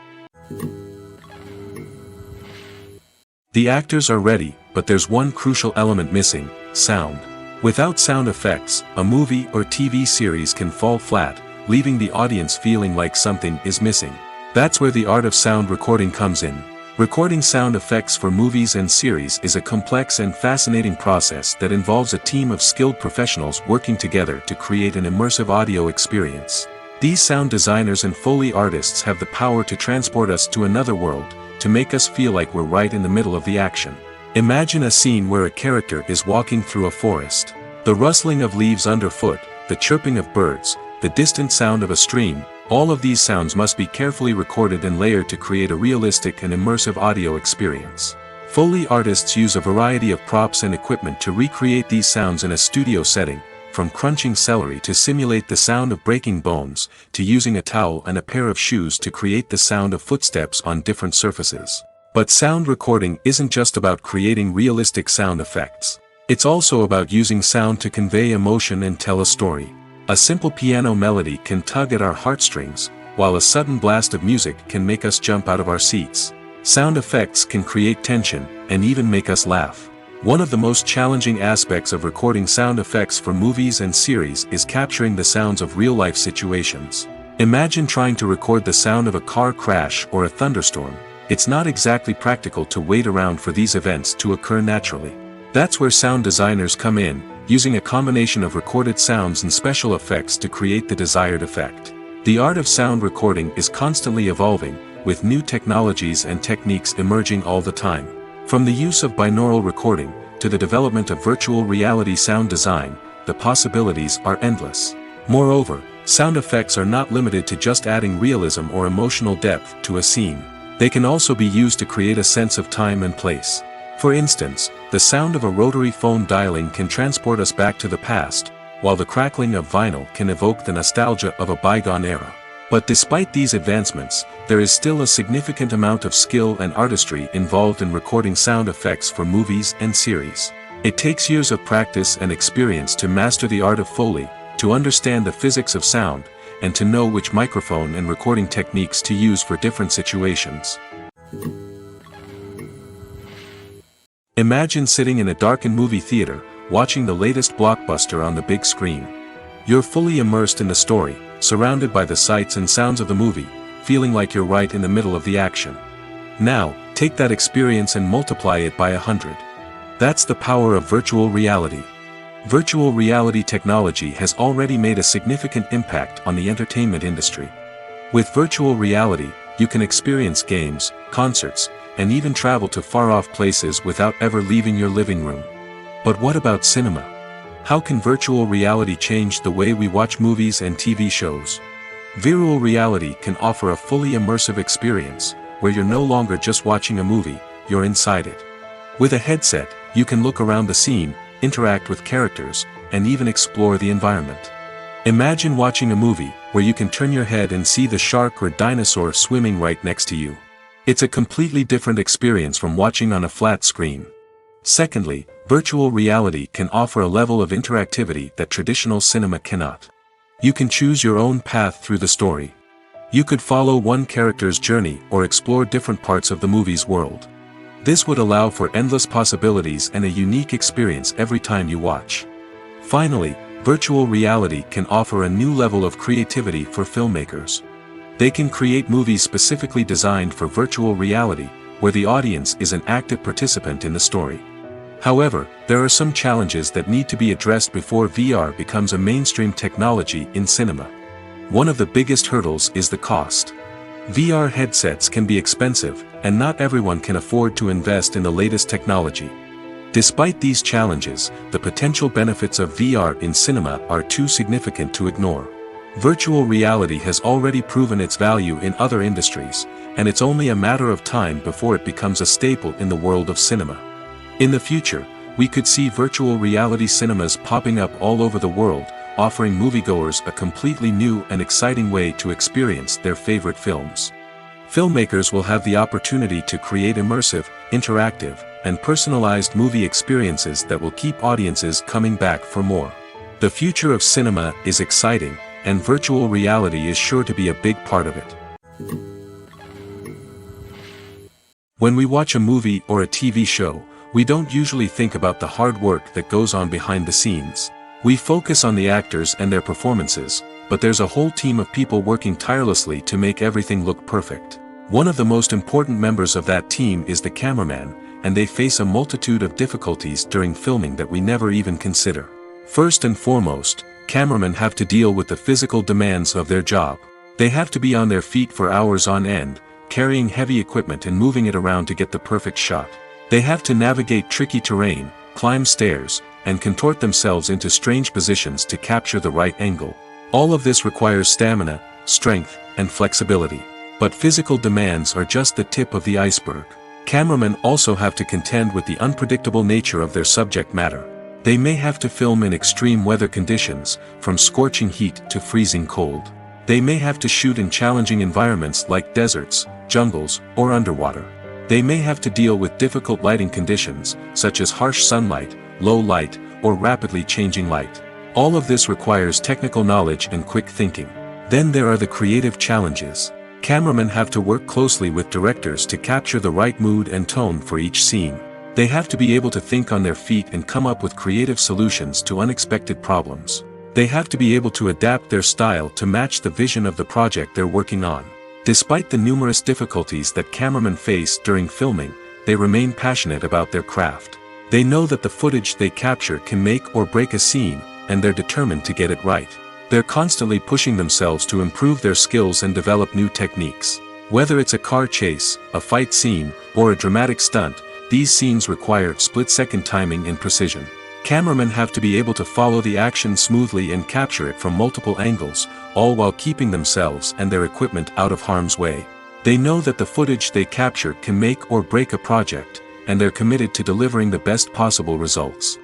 The actors are ready, but there's one crucial element missing: sound. Without sound effects, a movie or TV series can fall flat, leaving the audience feeling like something is missing. That's where the art of sound recording comes in. Recording sound effects for movies and series is a complex and fascinating process that involves a team of skilled professionals working together to create an immersive audio experience. These sound designers and Foley artists have the power to transport us to another world, to make us feel like we're right in the middle of the action. Imagine a scene where a character is walking through a forest. The rustling of leaves underfoot, the chirping of birds, the distant sound of a stream, all of these sounds must be carefully recorded and layered to create a realistic and immersive audio experience. Foley artists use a variety of props and equipment to recreate these sounds in a studio setting, from crunching celery to simulate the sound of breaking bones, to using a towel and a pair of shoes to create the sound of footsteps on different surfaces. But sound recording isn't just about creating realistic sound effects. It's also about using sound to convey emotion and tell a story. A simple piano melody can tug at our heartstrings, while a sudden blast of music can make us jump out of our seats. Sound effects can create tension, and even make us laugh. One of the most challenging aspects of recording sound effects for movies and series is capturing the sounds of real-life situations. Imagine trying to record the sound of a car crash or a thunderstorm. It's not exactly practical to wait around for these events to occur naturally. That's where sound designers come in, using a combination of recorded sounds and special effects to create the desired effect. The art of sound recording is constantly evolving, with new technologies and techniques emerging all the time. From the use of binaural recording, to the development of virtual reality sound design, the possibilities are endless. Moreover, sound effects are not limited to just adding realism or emotional depth to a scene. They can also be used to create a sense of time and place. For instance, the sound of a rotary phone dialing can transport us back to the past, while the crackling of vinyl can evoke the nostalgia of a bygone era. But despite these advancements, there is still a significant amount of skill and artistry involved in recording sound effects for movies and series. It takes years of practice and experience to master the art of Foley, to understand the physics of sound, and to know which microphone and recording techniques to use for different situations. Imagine sitting in a darkened movie theater, watching the latest blockbuster on the big screen. You're fully immersed in the story, surrounded by the sights and sounds of the movie, feeling like you're right in the middle of the action. Now, take that experience and multiply it by 100. That's the power of virtual reality. Virtual reality technology has already made a significant impact on the entertainment industry. With virtual reality, you can experience games, concerts, and even travel to far-off places without ever leaving your living room. But what about cinema? How can virtual reality change the way we watch movies and TV shows? Virtual reality can offer a fully immersive experience, where you're no longer just watching a movie, you're inside it. With a headset, you can look around the scene, interact with characters, and even explore the environment. Imagine watching a movie, where you can turn your head and see the shark or dinosaur swimming right next to you. It's a completely different experience from watching on a flat screen. Secondly, virtual reality can offer a level of interactivity that traditional cinema cannot. You can choose your own path through the story. You could follow one character's journey or explore different parts of the movie's world. This would allow for endless possibilities and a unique experience every time you watch. Finally, virtual reality can offer a new level of creativity for filmmakers. They can create movies specifically designed for virtual reality, where the audience is an active participant in the story. However, there are some challenges that need to be addressed before VR becomes a mainstream technology in cinema. One of the biggest hurdles is the cost. VR headsets can be expensive, and not everyone can afford to invest in the latest technology. Despite these challenges, the potential benefits of VR in cinema are too significant to ignore. Virtual reality has already proven its value in other industries, and it's only a matter of time before it becomes a staple in the world of cinema. In the future, we could see virtual reality cinemas popping up all over the world, offering moviegoers a completely new and exciting way to experience their favorite films. Filmmakers will have the opportunity to create immersive, interactive, and personalized movie experiences that will keep audiences coming back for more. The future of cinema is exciting, and virtual reality is sure to be a big part of it. When we watch a movie or a TV show, we don't usually think about the hard work that goes on behind the scenes. We focus on the actors and their performances, but there's a whole team of people working tirelessly to make everything look perfect. One of the most important members of that team is the cameraman, and they face a multitude of difficulties during filming that we never even consider. First and foremost, cameramen have to deal with the physical demands of their job. They have to be on their feet for hours on end, carrying heavy equipment and moving it around to get the perfect shot. They have to navigate tricky terrain, climb stairs, and contort themselves into strange positions to capture the right angle. All of this requires stamina, strength, and flexibility. But physical demands are just the tip of the iceberg. Cameramen also have to contend with the unpredictable nature of their subject matter. They may have to film in extreme weather conditions, from scorching heat to freezing cold. They may have to shoot in challenging environments like deserts, jungles, or underwater. They may have to deal with difficult lighting conditions, such as harsh sunlight, low light, or rapidly changing light. All of this requires technical knowledge and quick thinking. Then there are the creative challenges. Cameramen have to work closely with directors to capture the right mood and tone for each scene. They have to be able to think on their feet and come up with creative solutions to unexpected problems. They have to be able to adapt their style to match the vision of the project they're working on. Despite the numerous difficulties that cameramen face during filming, they remain passionate about their craft. They know that the footage they capture can make or break a scene, and they're determined to get it right. They're constantly pushing themselves to improve their skills and develop new techniques. Whether it's a car chase, a fight scene, or a dramatic stunt, these scenes require split-second timing and precision. Cameramen have to be able to follow the action smoothly and capture it from multiple angles, all while keeping themselves and their equipment out of harm's way. They know that the footage they capture can make or break a project, and they're committed to delivering the best possible results.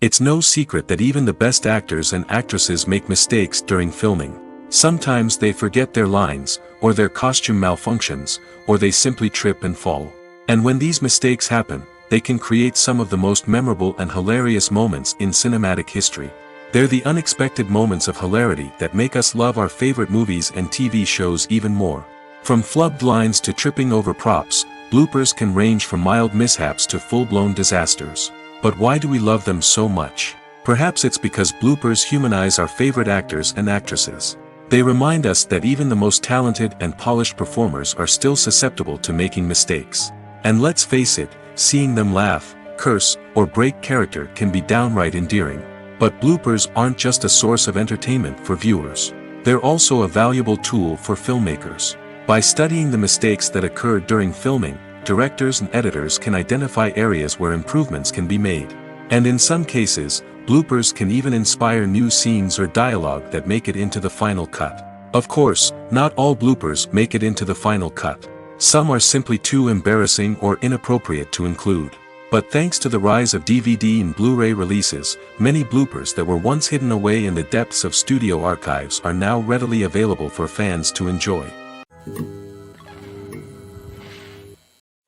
It's no secret that even the best actors and actresses make mistakes during filming. Sometimes they forget their lines, or their costume malfunctions, or they simply trip and fall. And when these mistakes happen, they can create some of the most memorable and hilarious moments in cinematic history. They're the unexpected moments of hilarity that make us love our favorite movies and TV shows even more. From flubbed lines to tripping over props, bloopers can range from mild mishaps to full-blown disasters. But why do we love them so much? Perhaps it's because bloopers humanize our favorite actors and actresses. They remind us that even the most talented and polished performers are still susceptible to making mistakes. And let's face it, seeing them laugh, curse, or break character can be downright endearing. But bloopers aren't just a source of entertainment for viewers. They're also a valuable tool for filmmakers. By studying the mistakes that occurred during filming, directors and editors can identify areas where improvements can be made. And in some cases, bloopers can even inspire new scenes or dialogue that make it into the final cut. Of course, not all bloopers make it into the final cut. Some are simply too embarrassing or inappropriate to include. But thanks to the rise of DVD and Blu-ray releases, many bloopers that were once hidden away in the depths of studio archives are now readily available for fans to enjoy.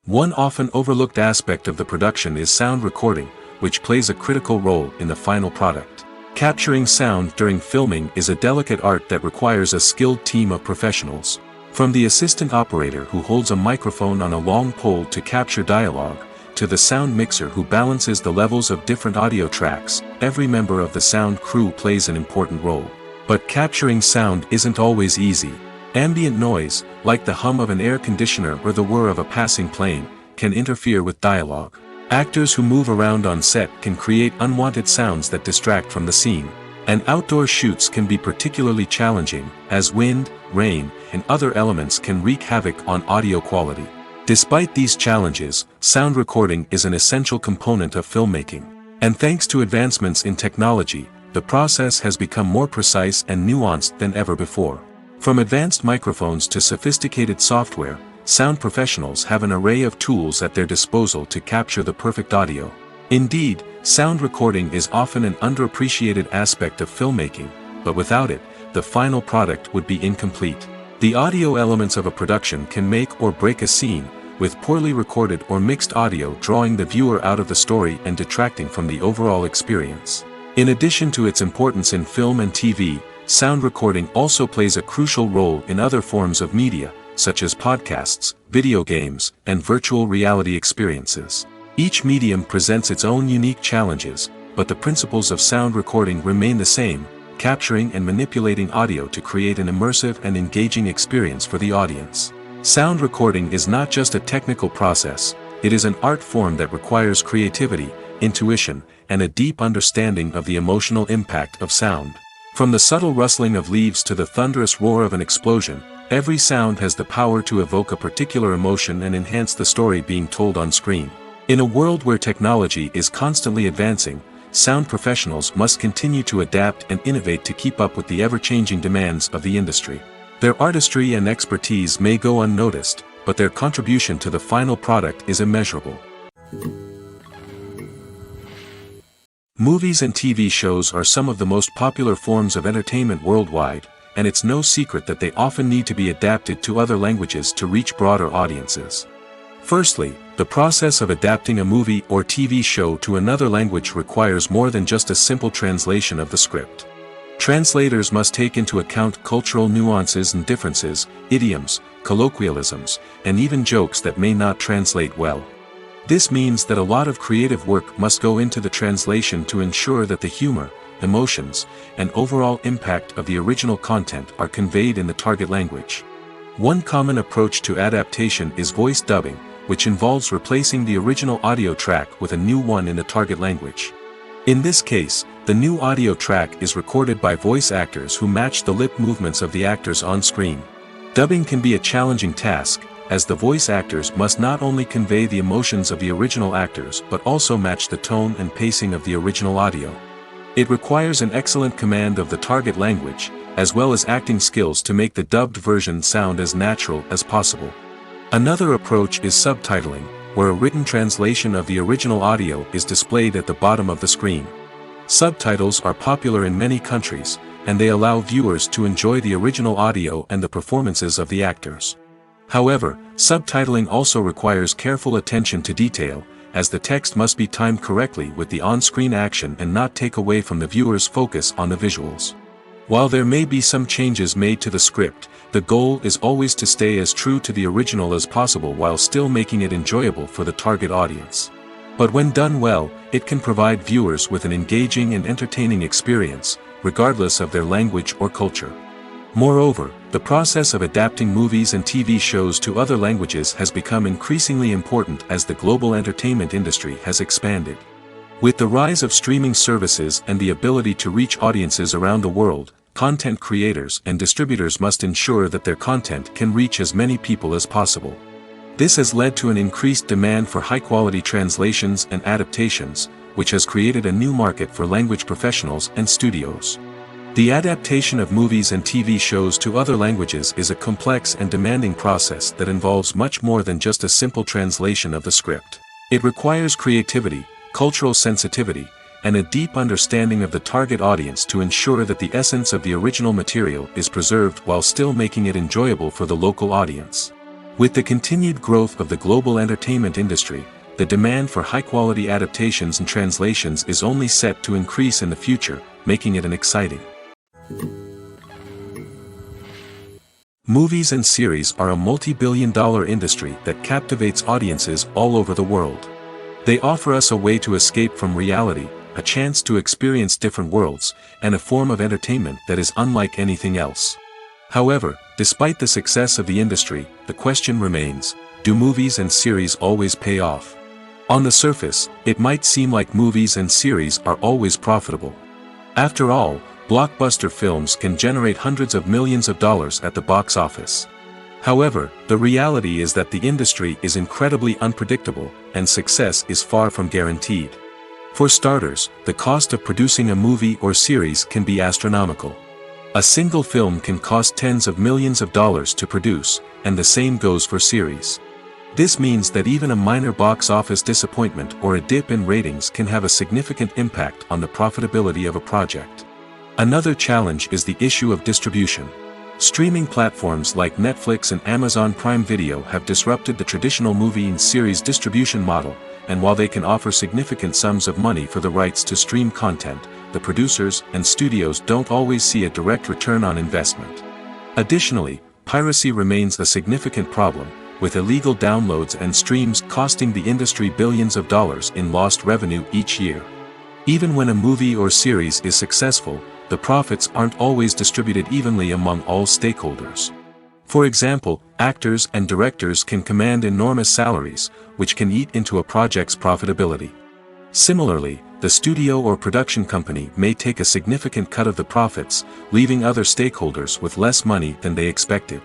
One often overlooked aspect of the production is sound recording, which plays a critical role in the final product. Capturing sound during filming is a delicate art that requires a skilled team of professionals. From the assistant operator who holds a microphone on a long pole to capture dialogue, to the sound mixer who balances the levels of different audio tracks, every member of the sound crew plays an important role. But capturing sound isn't always easy. Ambient noise, like the hum of an air conditioner or the whir of a passing plane, can interfere with dialogue. Actors who move around on set can create unwanted sounds that distract from the scene. And outdoor shoots can be particularly challenging, as wind, rain, and other elements can wreak havoc on audio quality. Despite these challenges, sound recording is an essential component of filmmaking. And thanks to advancements in technology, the process has become more precise and nuanced than ever before. From advanced microphones to sophisticated software, sound professionals have an array of tools at their disposal to capture the perfect audio. Indeed, sound recording is often an underappreciated aspect of filmmaking, but without it, the final product would be incomplete. The audio elements of a production can make or break a scene, with poorly recorded or mixed audio drawing the viewer out of the story and detracting from the overall experience. In addition to its importance in film and TV, sound recording also plays a crucial role in other forms of media, such as podcasts, video games, and virtual reality experiences. Each medium presents its own unique challenges, but the principles of sound recording remain the same, capturing and manipulating audio to create an immersive and engaging experience for the audience. Sound recording is not just a technical process, it is an art form that requires creativity, intuition, and a deep understanding of the emotional impact of sound. From the subtle rustling of leaves to the thunderous roar of an explosion, every sound has the power to evoke a particular emotion and enhance the story being told on screen. In a world where technology is constantly advancing, sound professionals must continue to adapt and innovate to keep up with the ever-changing demands of the industry. Their artistry and expertise may go unnoticed, but their contribution to the final product is immeasurable. Movies and TV shows are some of the most popular forms of entertainment worldwide, and it's no secret that they often need to be adapted to other languages to reach broader audiences. Firstly, the process of adapting a movie or TV show to another language requires more than just a simple translation of the script. Translators must take into account cultural nuances and differences, idioms, colloquialisms, and even jokes that may not translate well. This means that a lot of creative work must go into the translation to ensure that the humor, emotions, and overall impact of the original content are conveyed in the target language. One common approach to adaptation is voice dubbing, which involves replacing the original audio track with a new one in the target language. In this case, the new audio track is recorded by voice actors who match the lip movements of the actors on screen. Dubbing can be a challenging task, as the voice actors must not only convey the emotions of the original actors but also match the tone and pacing of the original audio. It requires an excellent command of the target language, as well as acting skills to make the dubbed version sound as natural as possible. Another approach is subtitling, where a written translation of the original audio is displayed at the bottom of the screen. Subtitles are popular in many countries, and they allow viewers to enjoy the original audio and the performances of the actors. However, subtitling also requires careful attention to detail, as the text must be timed correctly with the on-screen action and not take away from the viewer's focus on the visuals. While there may be some changes made to the script, the goal is always to stay as true to the original as possible while still making it enjoyable for the target audience. But when done well, it can provide viewers with an engaging and entertaining experience, regardless of their language or culture. Moreover, the process of adapting movies and TV shows to other languages has become increasingly important as the global entertainment industry has expanded. With the rise of streaming services and the ability to reach audiences around the world, content creators and distributors must ensure that their content can reach as many people as possible. This has led to an increased demand for high-quality translations and adaptations, which has created a new market for language professionals and studios. The adaptation of movies and TV shows to other languages is a complex and demanding process that involves much more than just a simple translation of the script. It requires creativity, cultural sensitivity, and a deep understanding of the target audience to ensure that the essence of the original material is preserved while still making it enjoyable for the local audience. With the continued growth of the global entertainment industry, the demand for high-quality adaptations and translations is only set to increase in the future, making it an exciting. Movies and series are a multi-billion-dollar industry that captivates audiences all over the world. They offer us a way to escape from reality, a chance to experience different worlds, and a form of entertainment that is unlike anything else. However, despite the success of the industry, the question remains, do movies and series always pay off? On the surface, it might seem like movies and series are always profitable. After all, blockbuster films can generate hundreds of millions of dollars at the box office. However, the reality is that the industry is incredibly unpredictable, and success is far from guaranteed. For starters, the cost of producing a movie or series can be astronomical. A single film can cost tens of millions of dollars to produce, and the same goes for series. This means that even a minor box office disappointment or a dip in ratings can have a significant impact on the profitability of a project. Another challenge is the issue of distribution. Streaming platforms like Netflix and Amazon Prime Video have disrupted the traditional movie and series distribution model, and while they can offer significant sums of money for the rights to stream content, the producers and studios don't always see a direct return on investment. Additionally, piracy remains a significant problem, with illegal downloads and streams costing the industry billions of dollars in lost revenue each year. Even when a movie or series is successful, the profits aren't always distributed evenly among all stakeholders. For example, actors and directors can command enormous salaries, which can eat into a project's profitability. Similarly, the studio or production company may take a significant cut of the profits, leaving other stakeholders with less money than they expected.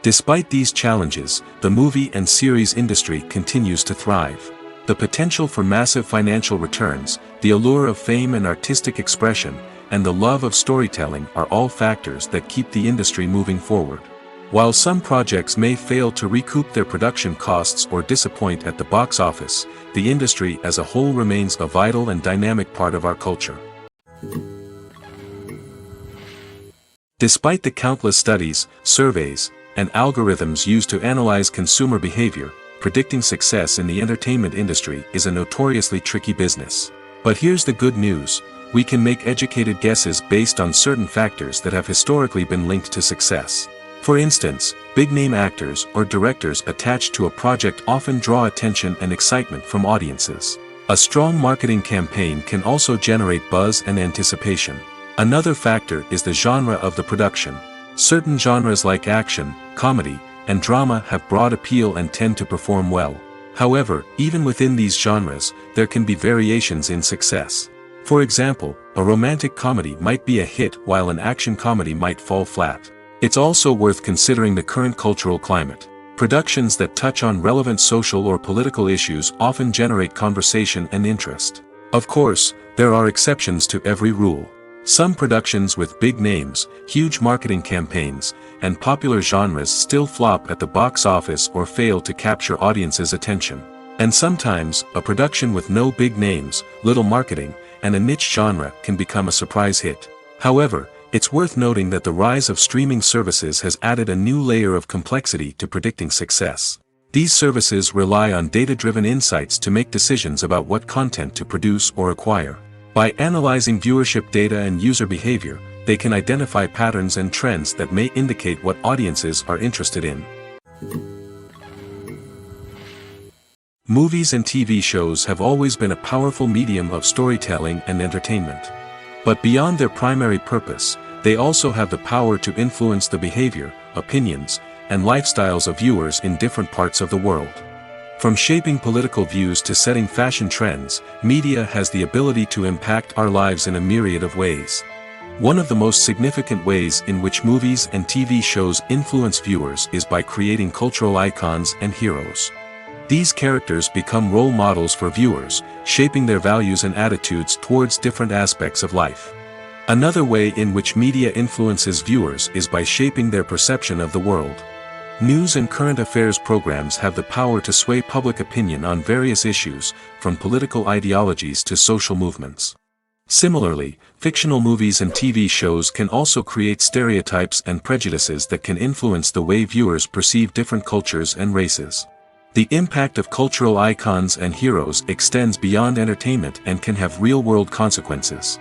Despite these challenges, the movie and series industry continues to thrive. The potential for massive financial returns, the allure of fame and artistic expression, and the love of storytelling are all factors that keep the industry moving forward. While some projects may fail to recoup their production costs or disappoint at the box office, the industry as a whole remains a vital and dynamic part of our culture. Despite the countless studies, surveys, and algorithms used to analyze consumer behavior, predicting success in the entertainment industry is a notoriously tricky business. But here's the good news. We can make educated guesses based on certain factors that have historically been linked to success. For instance, big-name actors or directors attached to a project often draw attention and excitement from audiences. A strong marketing campaign can also generate buzz and anticipation. Another factor is the genre of the production. Certain genres like action, comedy, and drama have broad appeal and tend to perform well. However, even within these genres, there can be variations in success. For example, a romantic comedy might be a hit while an action comedy might fall flat. It's also worth considering the current cultural climate. Productions that touch on relevant social or political issues often generate conversation and interest. Of course, there are exceptions to every rule. Some productions with big names, huge marketing campaigns, and popular genres still flop at the box office or fail to capture audiences' attention. And sometimes, a production with no big names, little marketing, and a niche genre can become a surprise hit. However, it's worth noting that the rise of streaming services has added a new layer of complexity to predicting success. These services rely on data-driven insights to make decisions about what content to produce or acquire. By analyzing viewership data and user behavior, they can identify patterns and trends that may indicate what audiences are interested in. Movies and TV shows have always been a powerful medium of storytelling and entertainment. But beyond their primary purpose, they also have the power to influence the behavior, opinions, and lifestyles of viewers in different parts of the world. From shaping political views to setting fashion trends, media has the ability to impact our lives in a myriad of ways. One of the most significant ways in which movies and TV shows influence viewers is by creating cultural icons and heroes. These characters become role models for viewers, shaping their values and attitudes towards different aspects of life. Another way in which media influences viewers is by shaping their perception of the world. News and current affairs programs have the power to sway public opinion on various issues, from political ideologies to social movements. Similarly, fictional movies and TV shows can also create stereotypes and prejudices that can influence the way viewers perceive different cultures and races. The impact of cultural icons and heroes extends beyond entertainment and can have real-world consequences.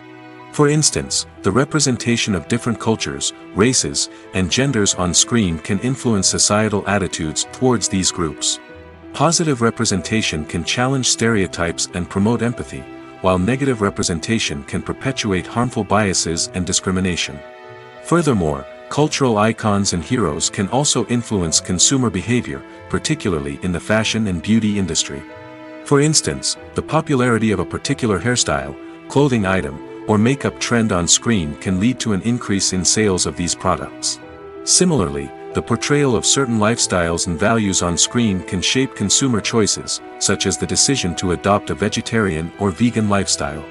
For instance, the representation of different cultures, races, and genders on screen can influence societal attitudes towards these groups. Positive representation can challenge stereotypes and promote empathy, while negative representation can perpetuate harmful biases and discrimination. Furthermore, cultural icons and heroes can also influence consumer behavior, particularly in the fashion and beauty industry. For instance, the popularity of a particular hairstyle, clothing item, or makeup trend on screen can lead to an increase in sales of these products. Similarly, the portrayal of certain lifestyles and values on screen can shape consumer choices, such as the decision to adopt a vegetarian or vegan lifestyle.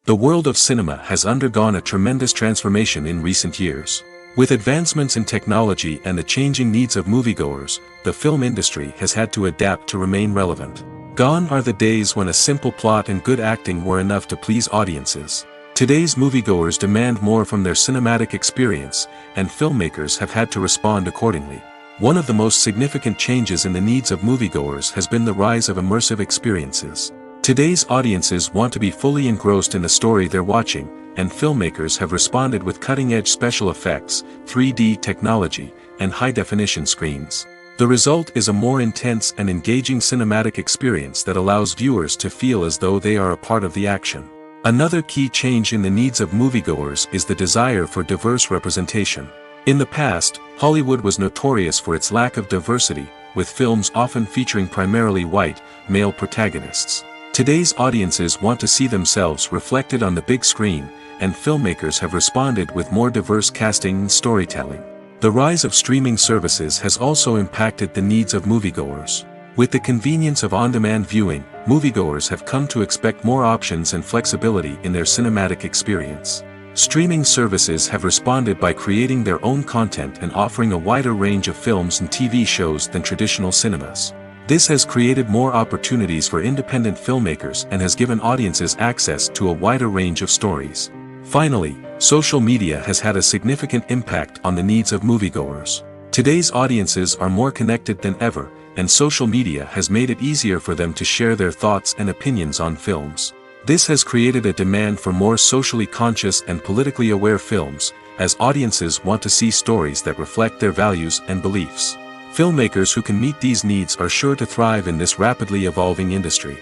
The world of cinema has undergone a tremendous transformation in recent years. With advancements in technology and the changing needs of moviegoers, the film industry has had to adapt to remain relevant. Gone are the days when a simple plot and good acting were enough to please audiences. Today's moviegoers demand more from their cinematic experience, and filmmakers have had to respond accordingly. One of the most significant changes in the needs of moviegoers has been the rise of immersive experiences. Today's audiences want to be fully engrossed in the story they're watching, and filmmakers have responded with cutting-edge special effects, 3D technology, and high-definition screens. The result is a more intense and engaging cinematic experience that allows viewers to feel as though they are a part of the action. Another key change in the needs of moviegoers is the desire for diverse representation. In the past, Hollywood was notorious for its lack of diversity, with films often featuring primarily white, male protagonists. Today's audiences want to see themselves reflected on the big screen, and filmmakers have responded with more diverse casting and storytelling. The rise of streaming services has also impacted the needs of moviegoers. With the convenience of on-demand viewing, moviegoers have come to expect more options and flexibility in their cinematic experience. Streaming services have responded by creating their own content and offering a wider range of films and TV shows than traditional cinemas. This has created more opportunities for independent filmmakers and has given audiences access to a wider range of stories. Finally, social media has had a significant impact on the needs of moviegoers. Today's audiences are more connected than ever, and social media has made it easier for them to share their thoughts and opinions on films. This has created a demand for more socially conscious and politically aware films, as audiences want to see stories that reflect their values and beliefs. Filmmakers who can meet these needs are sure to thrive in this rapidly evolving industry.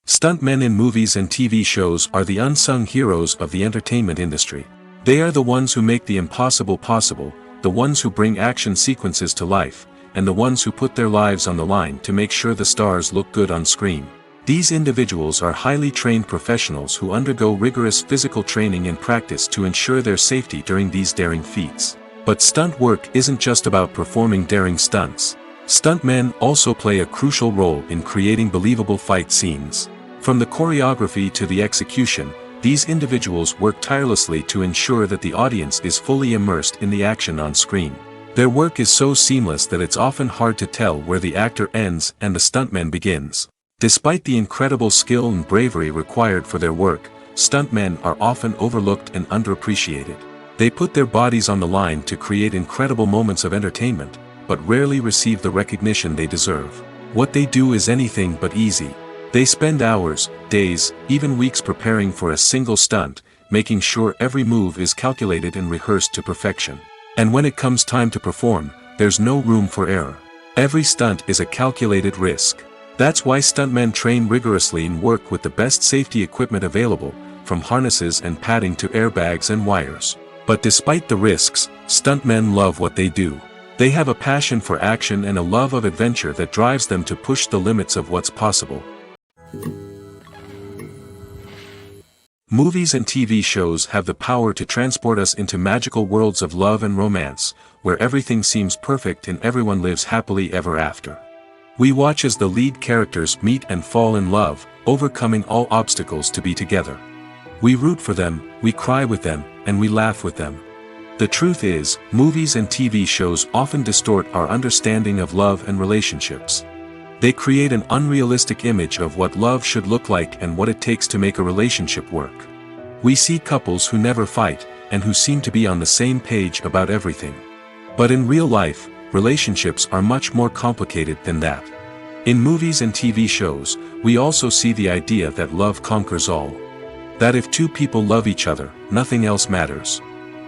Stuntmen in movies and TV shows are the unsung heroes of the entertainment industry. They are the ones who make the impossible possible, the ones who bring action sequences to life, and the ones who put their lives on the line to make sure the stars look good on screen. These individuals are highly trained professionals who undergo rigorous physical training and practice to ensure their safety during these daring feats. But stunt work isn't just about performing daring stunts. Stuntmen also play a crucial role in creating believable fight scenes. From the choreography to the execution, these individuals work tirelessly to ensure that the audience is fully immersed in the action on screen. Their work is so seamless that it's often hard to tell where the actor ends and the stuntman begins. Despite the incredible skill and bravery required for their work, stuntmen are often overlooked and underappreciated. They put their bodies on the line to create incredible moments of entertainment, but rarely receive the recognition they deserve. What they do is anything but easy. They spend hours, days, even weeks preparing for a single stunt, making sure every move is calculated and rehearsed to perfection. And when it comes time to perform, there's no room for error. Every stunt is a calculated risk. That's why stuntmen train rigorously and work with the best safety equipment available, from harnesses and padding to airbags and wires. But despite the risks, stuntmen love what they do. They have a passion for action and a love of adventure that drives them to push the limits of what's possible. Movies and TV shows have the power to transport us into magical worlds of love and romance, where everything seems perfect and everyone lives happily ever after. We watch as the lead characters meet and fall in love, overcoming all obstacles to be together. We root for them, we cry with them, and we laugh with them. The truth is, movies and TV shows often distort our understanding of love and relationships. They create an unrealistic image of what love should look like and what it takes to make a relationship work. We see couples who never fight, and who seem to be on the same page about everything. But in real life, relationships are much more complicated than that. In movies and TV shows, we also see the idea that love conquers all. That if two people love each other, nothing else matters.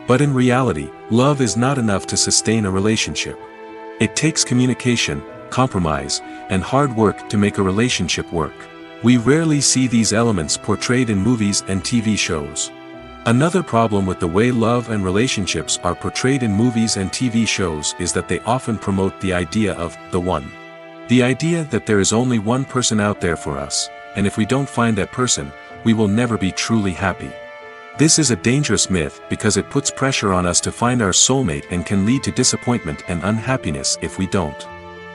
But in reality, love is not enough to sustain a relationship. It takes communication, compromise, and hard work to make a relationship work. We rarely see these elements portrayed in movies and TV shows. Another problem with the way love and relationships are portrayed in movies and TV shows is that they often promote the idea of the one. The idea that there is only one person out there for us, and if we don't find that person, we will never be truly happy. This is a dangerous myth because it puts pressure on us to find our soulmate and can lead to disappointment and unhappiness if we don't.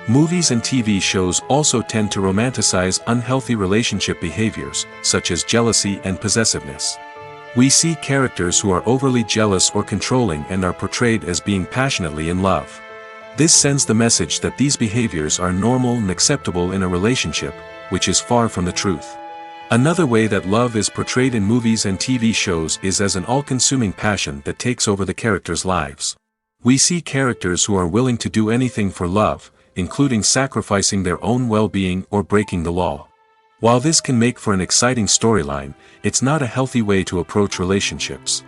Movies and TV shows also tend to romanticize unhealthy relationship behaviors, such as jealousy and possessiveness. We see characters who are overly jealous or controlling and are portrayed as being passionately in love. This sends the message that these behaviors are normal and acceptable in a relationship, which is far from the truth. Another way that love is portrayed in movies and TV shows is as an all-consuming passion that takes over the characters' lives. We see characters who are willing to do anything for love, including sacrificing their own well-being or breaking the law. While this can make for an exciting storyline, it's not a healthy way to approach relationships.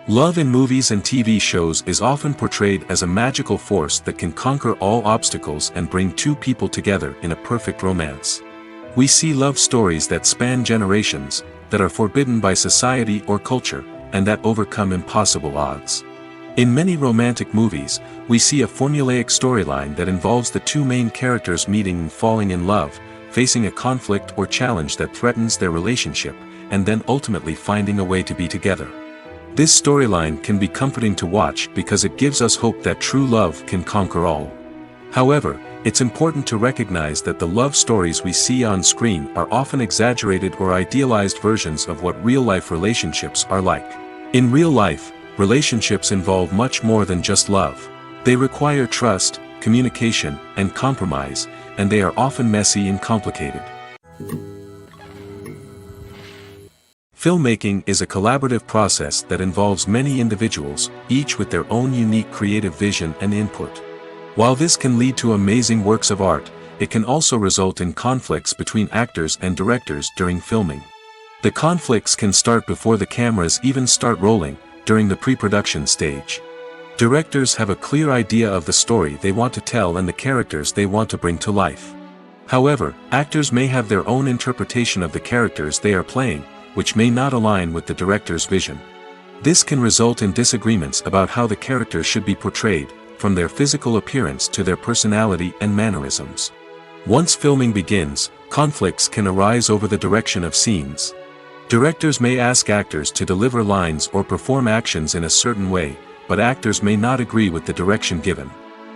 Love in movies and TV shows is often portrayed as a magical force that can conquer all obstacles and bring two people together in a perfect romance. We see love stories that span generations, that are forbidden by society or culture, and that overcome impossible odds. In many romantic movies, we see a formulaic storyline that involves the two main characters meeting and falling in love, facing a conflict or challenge that threatens their relationship, and then ultimately finding a way to be together. This storyline can be comforting to watch because it gives us hope that true love can conquer all. However, it's important to recognize that the love stories we see on screen are often exaggerated or idealized versions of what real-life relationships are like. In real life, relationships involve much more than just love. They require trust, communication, and compromise, and they are often messy and complicated. Filmmaking is a collaborative process that involves many individuals, each with their own unique creative vision and input. While this can lead to amazing works of art, it can also result in conflicts between actors and directors during filming. The conflicts can start before the cameras even start rolling, during the pre-production stage. Directors have a clear idea of the story they want to tell and the characters they want to bring to life. However, actors may have their own interpretation of the characters they are playing, which may not align with the director's vision. This can result in disagreements about how the characters should be portrayed, from their physical appearance to their personality and mannerisms. Once filming begins, conflicts can arise over the direction of scenes. Directors may ask actors to deliver lines or perform actions in a certain way, but actors may not agree with the direction given.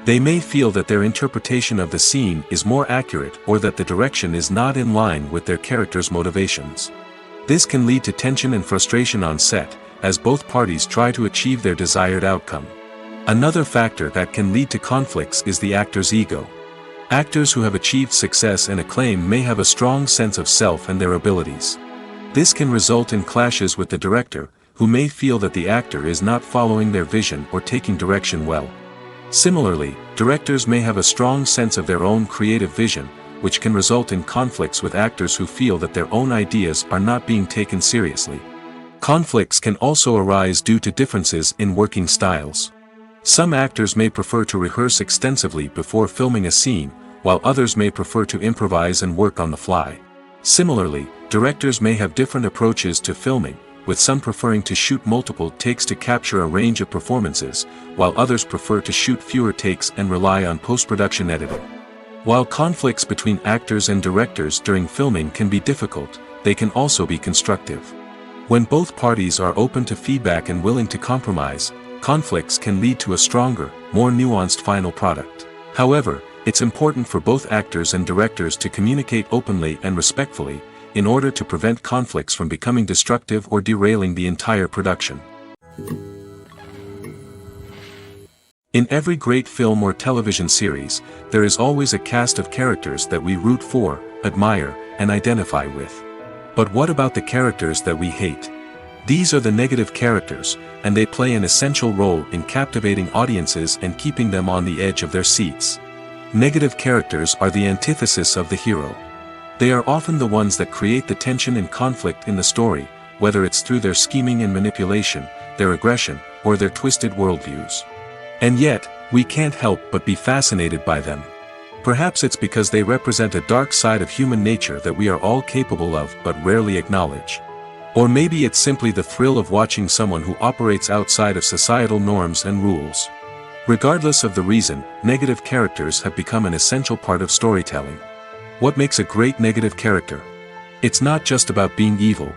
They may feel that their interpretation of the scene is more accurate or that the direction is not in line with their character's motivations. This can lead to tension and frustration on set, as both parties try to achieve their desired outcome. Another factor that can lead to conflicts is the actor's ego. Actors who have achieved success and acclaim may have a strong sense of self and their abilities. This can result in clashes with the director, who may feel that the actor is not following their vision or taking direction well. Similarly, directors may have a strong sense of their own creative vision, which can result in conflicts with actors who feel that their own ideas are not being taken seriously. Conflicts can also arise due to differences in working styles. Some actors may prefer to rehearse extensively before filming a scene, while others may prefer to improvise and work on the fly. Similarly, directors may have different approaches to filming, with some preferring to shoot multiple takes to capture a range of performances, while others prefer to shoot fewer takes and rely on post-production editing. While conflicts between actors and directors during filming can be difficult, they can also be constructive. When both parties are open to feedback and willing to compromise, conflicts can lead to a stronger, more nuanced final product. However, it's important for both actors and directors to communicate openly and respectfully, in order to prevent conflicts from becoming destructive or derailing the entire production. In every great film or television series, there is always a cast of characters that we root for, admire, and identify with. But what about the characters that we hate? These are the negative characters, and they play an essential role in captivating audiences and keeping them on the edge of their seats. Negative characters are the antithesis of the hero. They are often the ones that create the tension and conflict in the story, whether it's through their scheming and manipulation, their aggression, or their twisted worldviews. And yet, we can't help but be fascinated by them. Perhaps it's because they represent a dark side of human nature that we are all capable of but rarely acknowledge. Or maybe it's simply the thrill of watching someone who operates outside of societal norms and rules. Regardless of the reason, negative characters have become an essential part of storytelling. What makes a great negative character? It's not just about being evil.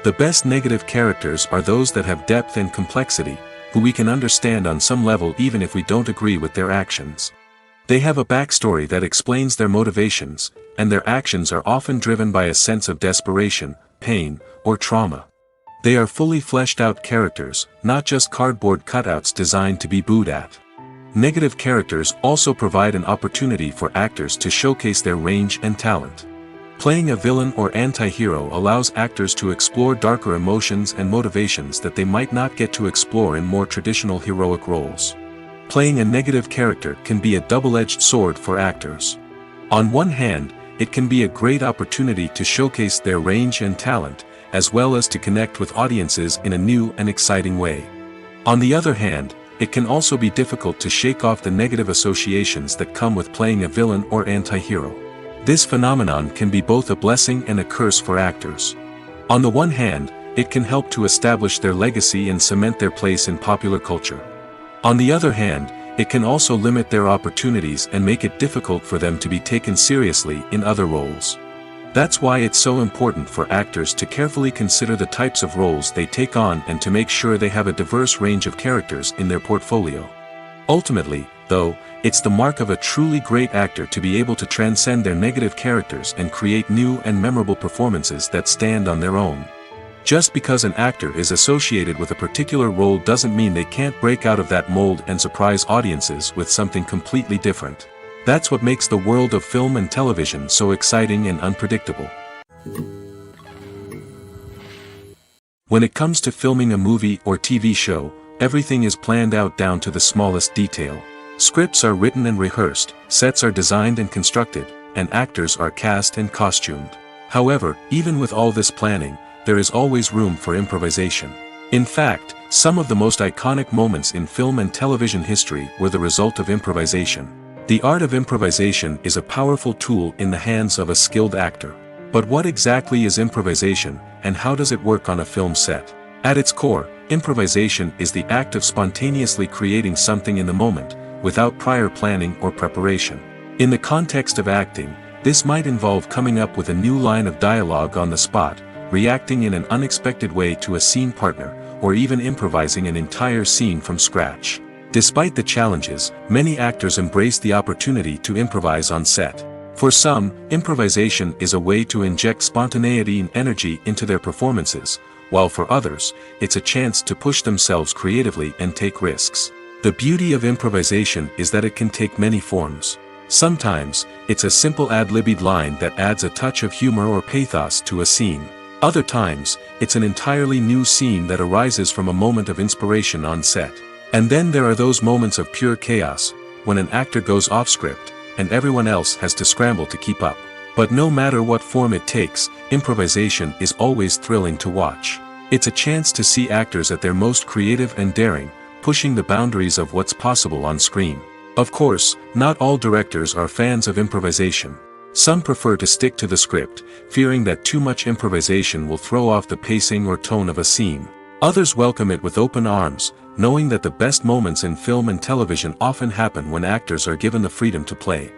The best negative characters are those that have depth and complexity, who we can understand on some level even if we don't agree with their actions. They have a backstory that explains their motivations, and their actions are often driven by a sense of desperation, pain, or trauma. They are fully fleshed out characters, not just cardboard cutouts designed to be booed at. Negative characters also provide an opportunity for actors to showcase their range and talent. Playing a villain or anti-hero allows actors to explore darker emotions and motivations that they might not get to explore in more traditional heroic roles. Playing a negative character can be a double-edged sword for actors. On one hand, it can be a great opportunity to showcase their range and talent, as well as to connect with audiences in a new and exciting way. On the other hand, it can also be difficult to shake off the negative associations that come with playing a villain or anti-hero. This phenomenon can be both a blessing and a curse for actors. On the one hand, it can help to establish their legacy and cement their place in popular culture. On the other hand, it can also limit their opportunities and make it difficult for them to be taken seriously in other roles. That's why it's so important for actors to carefully consider the types of roles they take on and to make sure they have a diverse range of characters in their portfolio. Ultimately, though, it's the mark of a truly great actor to be able to transcend their negative characters and create new and memorable performances that stand on their own. Just because an actor is associated with a particular role doesn't mean they can't break out of that mold and surprise audiences with something completely different. That's what makes the world of film and television so exciting and unpredictable. When it comes to filming a movie or TV show, everything is planned out down to the smallest detail. Scripts are written and rehearsed, sets are designed and constructed, and actors are cast and costumed. However, even with all this planning, there is always room for improvisation. In fact, some of the most iconic moments in film and television history were the result of improvisation. The art of improvisation is a powerful tool in the hands of a skilled actor. But what exactly is improvisation, and how does it work on a film set? At its core, improvisation is the act of spontaneously creating something in the moment, without prior planning or preparation. In the context of acting, this might involve coming up with a new line of dialogue on the spot, reacting in an unexpected way to a scene partner, or even improvising an entire scene from scratch. Despite the challenges, many actors embrace the opportunity to improvise on set. For some, improvisation is a way to inject spontaneity and energy into their performances, while for others, it's a chance to push themselves creatively and take risks. The beauty of improvisation is that it can take many forms. Sometimes, it's a simple ad-libbed line that adds a touch of humor or pathos to a scene. Other times, it's an entirely new scene that arises from a moment of inspiration on set. And then there are those moments of pure chaos, when an actor goes off script, and everyone else has to scramble to keep up. But no matter what form it takes, improvisation is always thrilling to watch. It's a chance to see actors at their most creative and daring, pushing the boundaries of what's possible on screen. Of course, not all directors are fans of improvisation. Some prefer to stick to the script, fearing that too much improvisation will throw off the pacing or tone of a scene. Others welcome it with open arms, knowing that the best moments in film and television often happen when actors are given the freedom to play.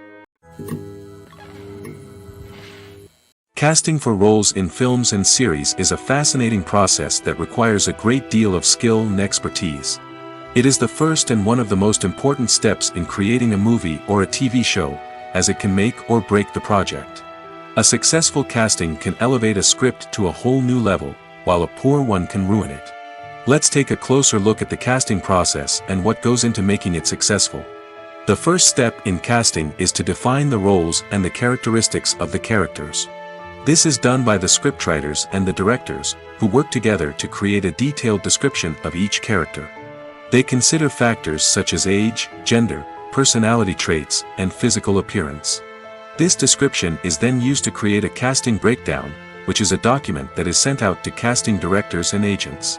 Casting for roles in films and series is a fascinating process that requires a great deal of skill and expertise. It is the first and one of the most important steps in creating a movie or a TV show, as it can make or break the project. A successful casting can elevate a script to a whole new level, while a poor one can ruin it. Let's take a closer look at the casting process and what goes into making it successful. The first step in casting is to define the roles and the characteristics of the characters. This is done by the scriptwriters and the directors, who work together to create a detailed description of each character. They consider factors such as age, gender, personality traits, and physical appearance. This description is then used to create a casting breakdown, which is a document that is sent out to casting directors and agents.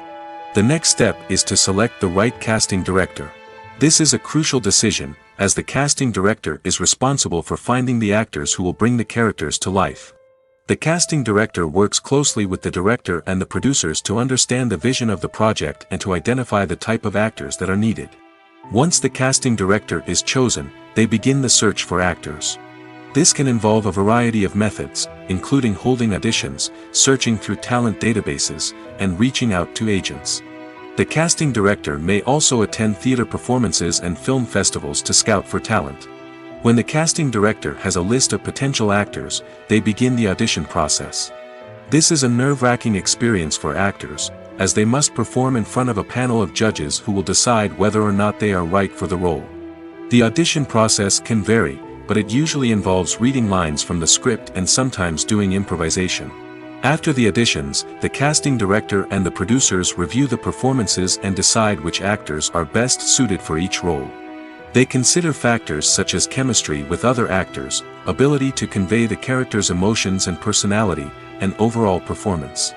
The next step is to select the right casting director. This is a crucial decision, as the casting director is responsible for finding the actors who will bring the characters to life. The casting director works closely with the director and the producers to understand the vision of the project and to identify the type of actors that are needed. Once the casting director is chosen, they begin the search for actors. This can involve a variety of methods, including holding auditions, searching through talent databases, and reaching out to agents. The casting director may also attend theater performances and film festivals to scout for talent. When the casting director has a list of potential actors, they begin the audition process. This is a nerve-wracking experience for actors, as they must perform in front of a panel of judges who will decide whether or not they are right for the role. The audition process can vary, but it usually involves reading lines from the script and sometimes doing improvisation. After the auditions, the casting director and the producers review the performances and decide which actors are best suited for each role. They consider factors such as chemistry with other actors, ability to convey the character's emotions and personality, and overall performance.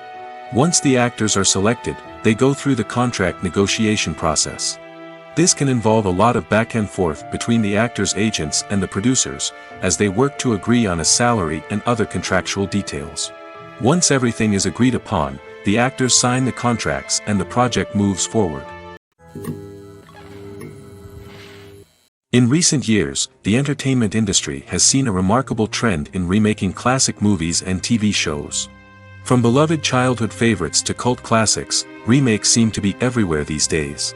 Once the actors are selected, they go through the contract negotiation process. This can involve a lot of back and forth between the actors' agents and the producers, as they work to agree on a salary and other contractual details. Once everything is agreed upon, the actors sign the contracts and the project moves forward. In recent years, the entertainment industry has seen a remarkable trend in remaking classic movies and TV shows. From beloved childhood favorites to cult classics, remakes seem to be everywhere these days.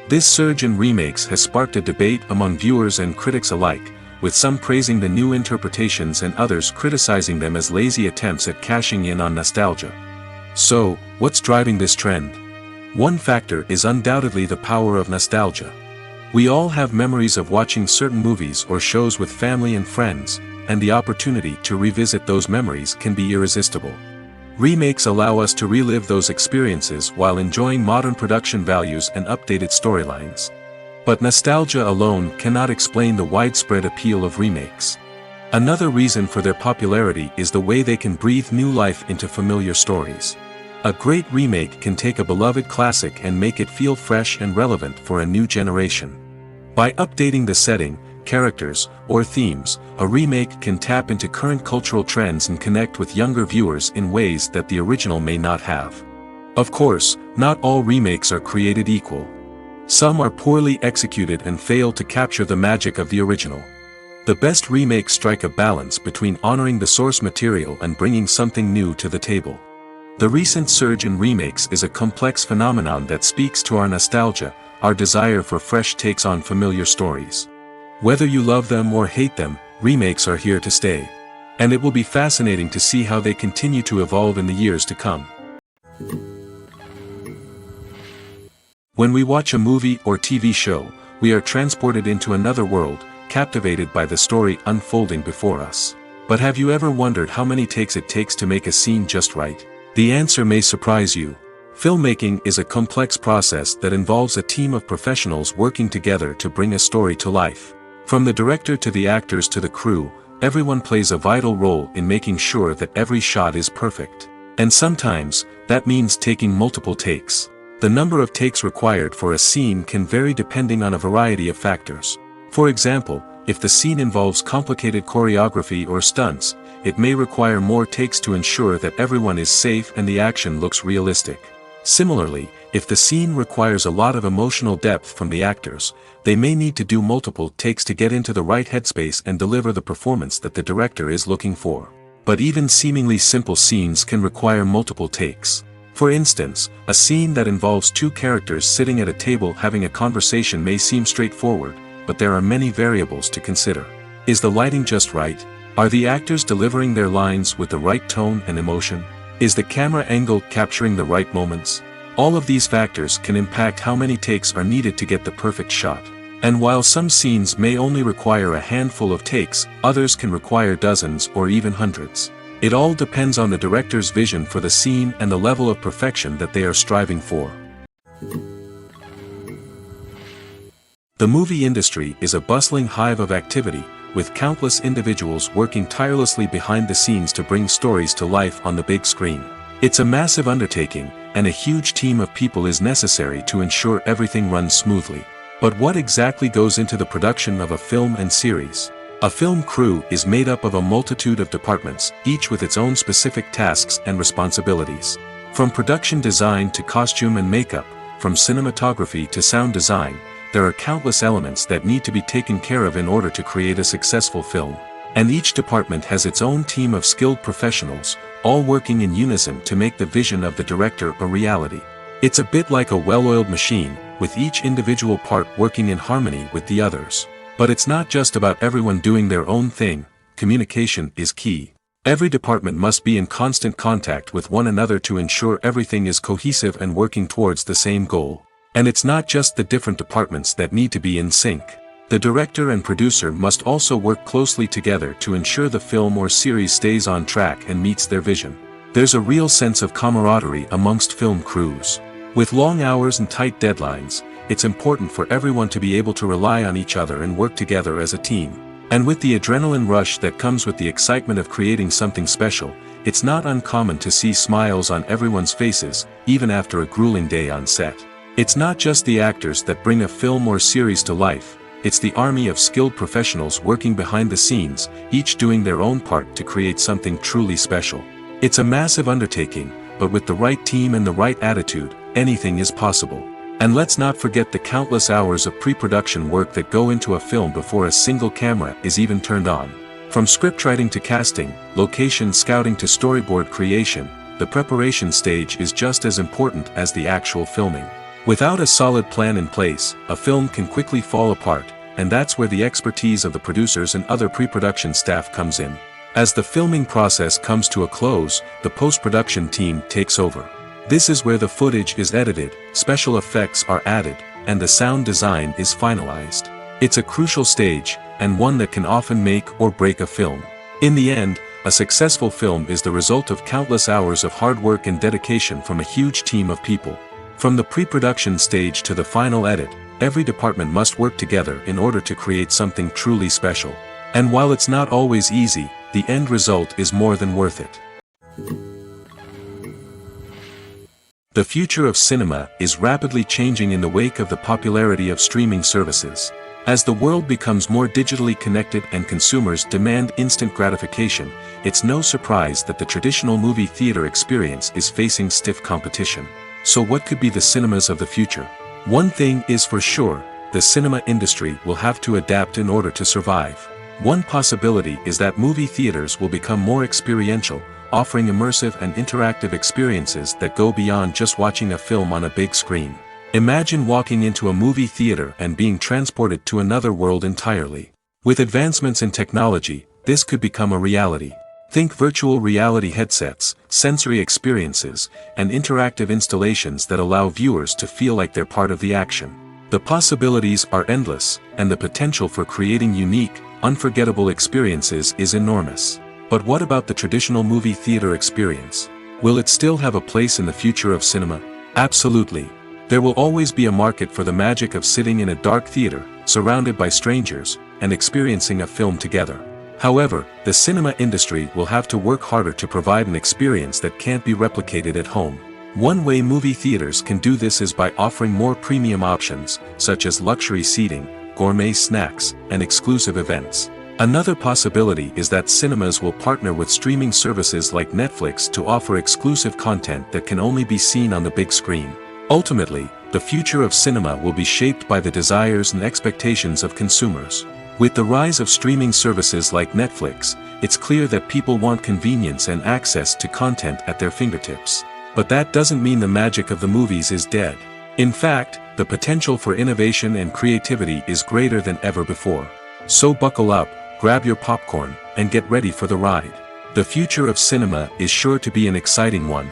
This surge in remakes has sparked a debate among viewers and critics alike, with some praising the new interpretations and others criticizing them as lazy attempts at cashing in on nostalgia. So, what's driving this trend? One factor is undoubtedly the power of nostalgia. We all have memories of watching certain movies or shows with family and friends, and the opportunity to revisit those memories can be irresistible. Remakes allow us to relive those experiences while enjoying modern production values and updated storylines. But nostalgia alone cannot explain the widespread appeal of remakes. Another reason for their popularity is the way they can breathe new life into familiar stories. A great remake can take a beloved classic and make it feel fresh and relevant for a new generation. By updating the setting, characters, or themes, a remake can tap into current cultural trends and connect with younger viewers in ways that the original may not have. Of course, not all remakes are created equal. Some are poorly executed and fail to capture the magic of the original. The best remakes strike a balance between honoring the source material and bringing something new to the table. The recent surge in remakes is a complex phenomenon that speaks to our nostalgia, our desire for fresh takes on familiar stories. Whether you love them or hate them, remakes are here to stay. And it will be fascinating to see how they continue to evolve in the years to come. When we watch a movie or TV show, we are transported into another world, captivated by the story unfolding before us. But have you ever wondered how many takes it takes to make a scene just right? The answer may surprise you. Filmmaking is a complex process that involves a team of professionals working together to bring a story to life. From the director to the actors to the crew, everyone plays a vital role in making sure that every shot is perfect. And sometimes, that means taking multiple takes. The number of takes required for a scene can vary depending on a variety of factors. For example, if the scene involves complicated choreography or stunts, it may require more takes to ensure that everyone is safe and the action looks realistic. Similarly, if the scene requires a lot of emotional depth from the actors, they may need to do multiple takes to get into the right headspace and deliver the performance that the director is looking for. But even seemingly simple scenes can require multiple takes. For instance, a scene that involves two characters sitting at a table having a conversation may seem straightforward, but there are many variables to consider. Is the lighting just right? Are the actors delivering their lines with the right tone and emotion? Is the camera angle capturing the right moments? All of these factors can impact how many takes are needed to get the perfect shot. And while some scenes may only require a handful of takes, others can require dozens or even hundreds. It all depends on the director's vision for the scene and the level of perfection that they are striving for. The movie industry is a bustling hive of activity, with countless individuals working tirelessly behind the scenes to bring stories to life on the big screen. It's a massive undertaking, and a huge team of people is necessary to ensure everything runs smoothly. But what exactly goes into the production of a film and series? A film crew is made up of a multitude of departments, each with its own specific tasks and responsibilities. From production design to costume and makeup, from cinematography to sound design, there are countless elements that need to be taken care of in order to create a successful film. And each department has its own team of skilled professionals, all working in unison to make the vision of the director a reality. It's a bit like a well-oiled machine, with each individual part working in harmony with the others. But it's not just about everyone doing their own thing. Communication is key. Every department must be in constant contact with one another to ensure everything is cohesive and working towards the same goal. And it's not just the different departments that need to be in sync. The director and producer must also work closely together to ensure the film or series stays on track and meets their vision. There's a real sense of camaraderie amongst film crews. With long hours and tight deadlines, it's important for everyone to be able to rely on each other and work together as a team. And with the adrenaline rush that comes with the excitement of creating something special, it's not uncommon to see smiles on everyone's faces, even after a grueling day on set. It's not just the actors that bring a film or series to life, it's the army of skilled professionals working behind the scenes, each doing their own part to create something truly special. It's a massive undertaking, but with the right team and the right attitude, anything is possible. And let's not forget the countless hours of pre-production work that go into a film before a single camera is even turned on. From scriptwriting to casting, location scouting to storyboard creation, the preparation stage is just as important as the actual filming. Without a solid plan in place, a film can quickly fall apart, and that's where the expertise of the producers and other pre-production staff comes in. As the filming process comes to a close, the post-production team takes over. This is where the footage is edited, special effects are added, and the sound design is finalized. It's a crucial stage, and one that can often make or break a film. In the end, a successful film is the result of countless hours of hard work and dedication from a huge team of people. From the pre-production stage to the final edit, every department must work together in order to create something truly special. And while it's not always easy, the end result is more than worth it. The future of cinema is rapidly changing in the wake of the popularity of streaming services. As the world becomes more digitally connected and consumers demand instant gratification, it's no surprise that the traditional movie theater experience is facing stiff competition. So what could be the cinemas of the future? One thing is for sure, the cinema industry will have to adapt in order to survive. One possibility is that movie theaters will become more experiential, offering immersive and interactive experiences that go beyond just watching a film on a big screen. Imagine walking into a movie theater and being transported to another world entirely. With advancements in technology, this could become a reality. Think virtual reality headsets, sensory experiences, and interactive installations that allow viewers to feel like they're part of the action. The possibilities are endless, and the potential for creating unique, unforgettable experiences is enormous. But what about the traditional movie theater experience? Will it still have a place in the future of cinema? Absolutely. There will always be a market for the magic of sitting in a dark theater, surrounded by strangers, and experiencing a film together. However, the cinema industry will have to work harder to provide an experience that can't be replicated at home. One way movie theaters can do this is by offering more premium options, such as luxury seating, gourmet snacks, and exclusive events. Another possibility is that cinemas will partner with streaming services like Netflix to offer exclusive content that can only be seen on the big screen. Ultimately, the future of cinema will be shaped by the desires and expectations of consumers. With the rise of streaming services like Netflix, it's clear that people want convenience and access to content at their fingertips. But that doesn't mean the magic of the movies is dead. In fact, the potential for innovation and creativity is greater than ever before. So buckle up, grab your popcorn, and get ready for the ride. The future of cinema is sure to be an exciting one.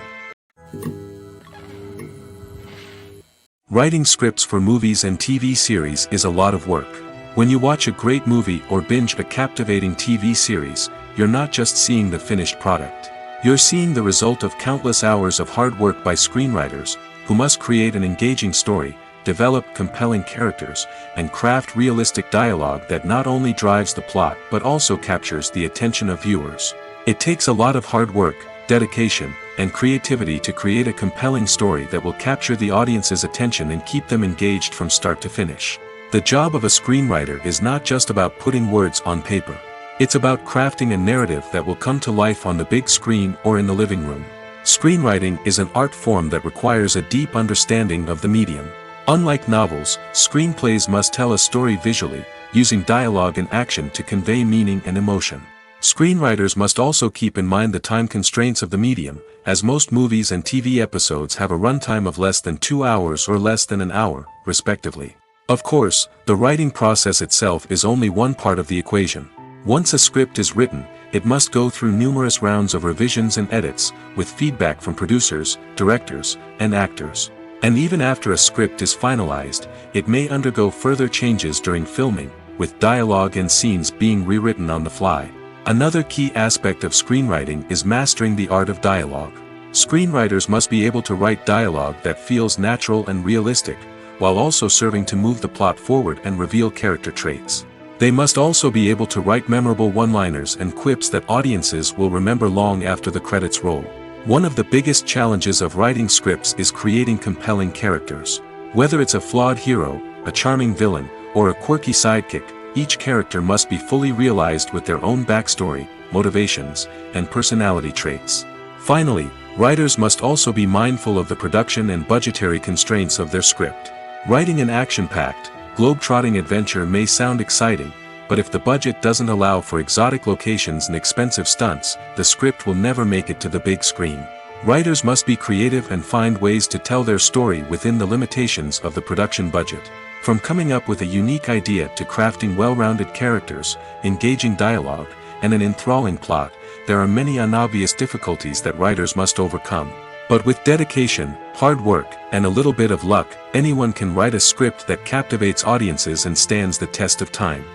Writing scripts for movies and TV series is a lot of work. When you watch a great movie or binge a captivating TV series, you're not just seeing the finished product. You're seeing the result of countless hours of hard work by screenwriters, who must create an engaging story, develop compelling characters, and craft realistic dialogue that not only drives the plot but also captures the attention of viewers. It takes a lot of hard work, dedication, and creativity to create a compelling story that will capture the audience's attention and keep them engaged from start to finish. The job of a screenwriter is not just about putting words on paper. It's about crafting a narrative that will come to life on the big screen or in the living room. Screenwriting is an art form that requires a deep understanding of the medium. Unlike novels, screenplays must tell a story visually, using dialogue and action to convey meaning and emotion. Screenwriters must also keep in mind the time constraints of the medium, as most movies and TV episodes have a runtime of less than 2 hours or less than an hour, respectively. Of course, the writing process itself is only one part of the equation. Once a script is written, it must go through numerous rounds of revisions and edits, with feedback from producers, directors, and actors. And even after a script is finalized, it may undergo further changes during filming, with dialogue and scenes being rewritten on the fly. Another key aspect of screenwriting is mastering the art of dialogue. Screenwriters must be able to write dialogue that feels natural and realistic, while also serving to move the plot forward and reveal character traits. They must also be able to write memorable one-liners and quips that audiences will remember long after the credits roll. One of the biggest challenges of writing scripts is creating compelling characters. Whether it's a flawed hero, a charming villain, or a quirky sidekick, each character must be fully realized with their own backstory, motivations, and personality traits. Finally, writers must also be mindful of the production and budgetary constraints of their script. Writing an action-packed, globe-trotting adventure may sound exciting, but if the budget doesn't allow for exotic locations and expensive stunts, the script will never make it to the big screen. Writers must be creative and find ways to tell their story within the limitations of the production budget. From coming up with a unique idea to crafting well-rounded characters, engaging dialogue, and an enthralling plot, there are many unobvious difficulties that writers must overcome. But with dedication, hard work, and a little bit of luck, anyone can write a script that captivates audiences and stands the test of time.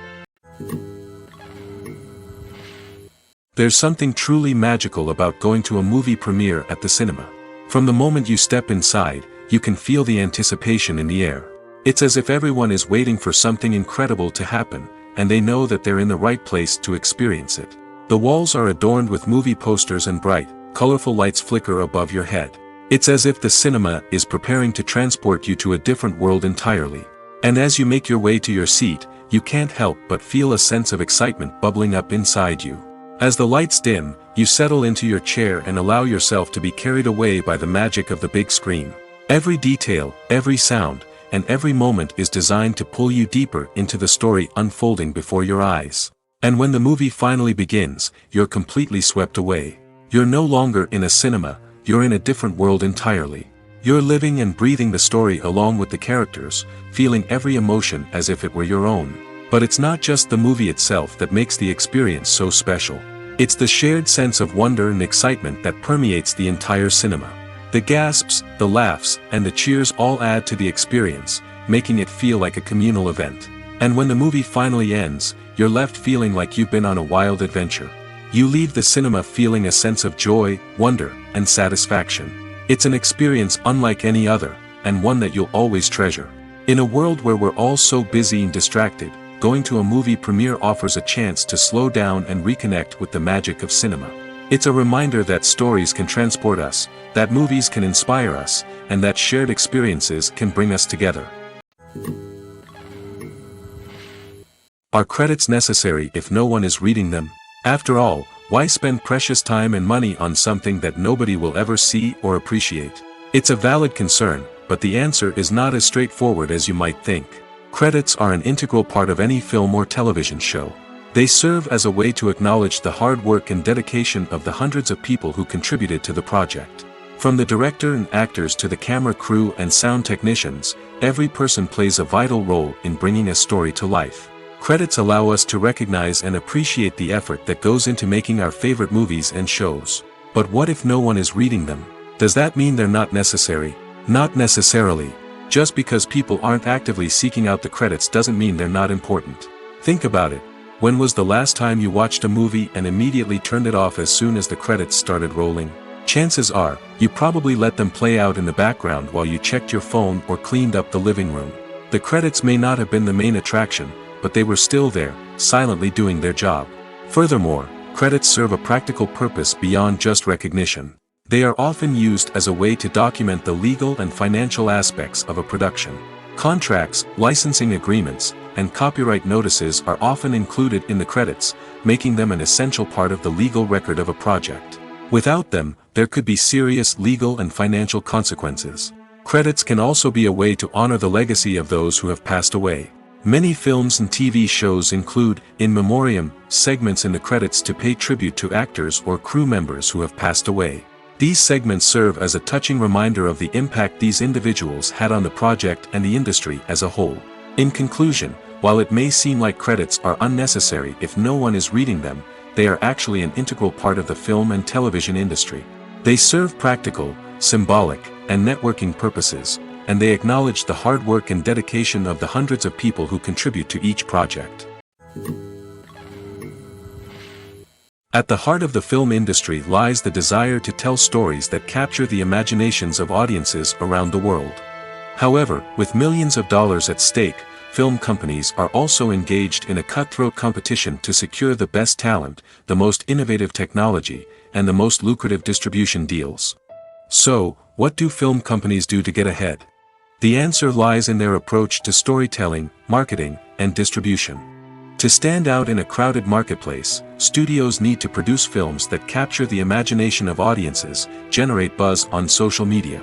There's something truly magical about going to a movie premiere at the cinema. From the moment you step inside, you can feel the anticipation in the air. It's as if everyone is waiting for something incredible to happen, and they know that they're in the right place to experience it. The walls are adorned with movie posters and bright, colorful lights flicker above your head. It's as if the cinema is preparing to transport you to a different world entirely. And as you make your way to your seat, you can't help but feel a sense of excitement bubbling up inside you. As the lights dim, you settle into your chair and allow yourself to be carried away by the magic of the big screen. Every detail, every sound, and every moment is designed to pull you deeper into the story unfolding before your eyes. And when the movie finally begins, you're completely swept away. You're no longer in a cinema, you're in a different world entirely. You're living and breathing the story along with the characters, feeling every emotion as if it were your own. But it's not just the movie itself that makes the experience so special. It's the shared sense of wonder and excitement that permeates the entire cinema. The gasps, the laughs, and the cheers all add to the experience, making it feel like a communal event. And when the movie finally ends, you're left feeling like you've been on a wild adventure. You leave the cinema feeling a sense of joy, wonder, and satisfaction. It's an experience unlike any other, and one that you'll always treasure. In a world where we're all so busy and distracted, going to a movie premiere offers a chance to slow down and reconnect with the magic of cinema. It's a reminder that stories can transport us, that movies can inspire us, and that shared experiences can bring us together. Are credits necessary if no one is reading them? After all, why spend precious time and money on something that nobody will ever see or appreciate? It's a valid concern, but the answer is not as straightforward as you might think. Credits are an integral part of any film or television show. They serve as a way to acknowledge the hard work and dedication of the hundreds of people who contributed to the project. From the director and actors to the camera crew and sound technicians, every person plays a vital role in bringing a story to life. Credits allow us to recognize and appreciate the effort that goes into making our favorite movies and shows. But what if no one is reading them? Does that mean they're not necessary? Not necessarily. Just because people aren't actively seeking out the credits doesn't mean they're not important. Think about it. When was the last time you watched a movie and immediately turned it off as soon as the credits started rolling? Chances are, you probably let them play out in the background while you checked your phone or cleaned up the living room. The credits may not have been the main attraction, but they were still there, silently doing their job. Furthermore, credits serve a practical purpose beyond just recognition. They are often used as a way to document the legal and financial aspects of a production. Contracts, licensing agreements, and copyright notices are often included in the credits, making them an essential part of the legal record of a project. Without them, there could be serious legal and financial consequences. Credits can also be a way to honor the legacy of those who have passed away. Many films and TV shows include, in memoriam, segments in the credits to pay tribute to actors or crew members who have passed away. These segments serve as a touching reminder of the impact these individuals had on the project and the industry as a whole. In conclusion, while it may seem like credits are unnecessary if no one is reading them, they are actually an integral part of the film and television industry. They serve practical, symbolic, and networking purposes, and they acknowledge the hard work and dedication of the hundreds of people who contribute to each project. At the heart of the film industry lies the desire to tell stories that capture the imaginations of audiences around the world. However, with millions of dollars at stake, film companies are also engaged in a cutthroat competition to secure the best talent, the most innovative technology, and the most lucrative distribution deals. So, what do film companies do to get ahead? The answer lies in their approach to storytelling, marketing, and distribution. To stand out in a crowded marketplace, studios need to produce films that capture the imagination of audiences, generate buzz on social media.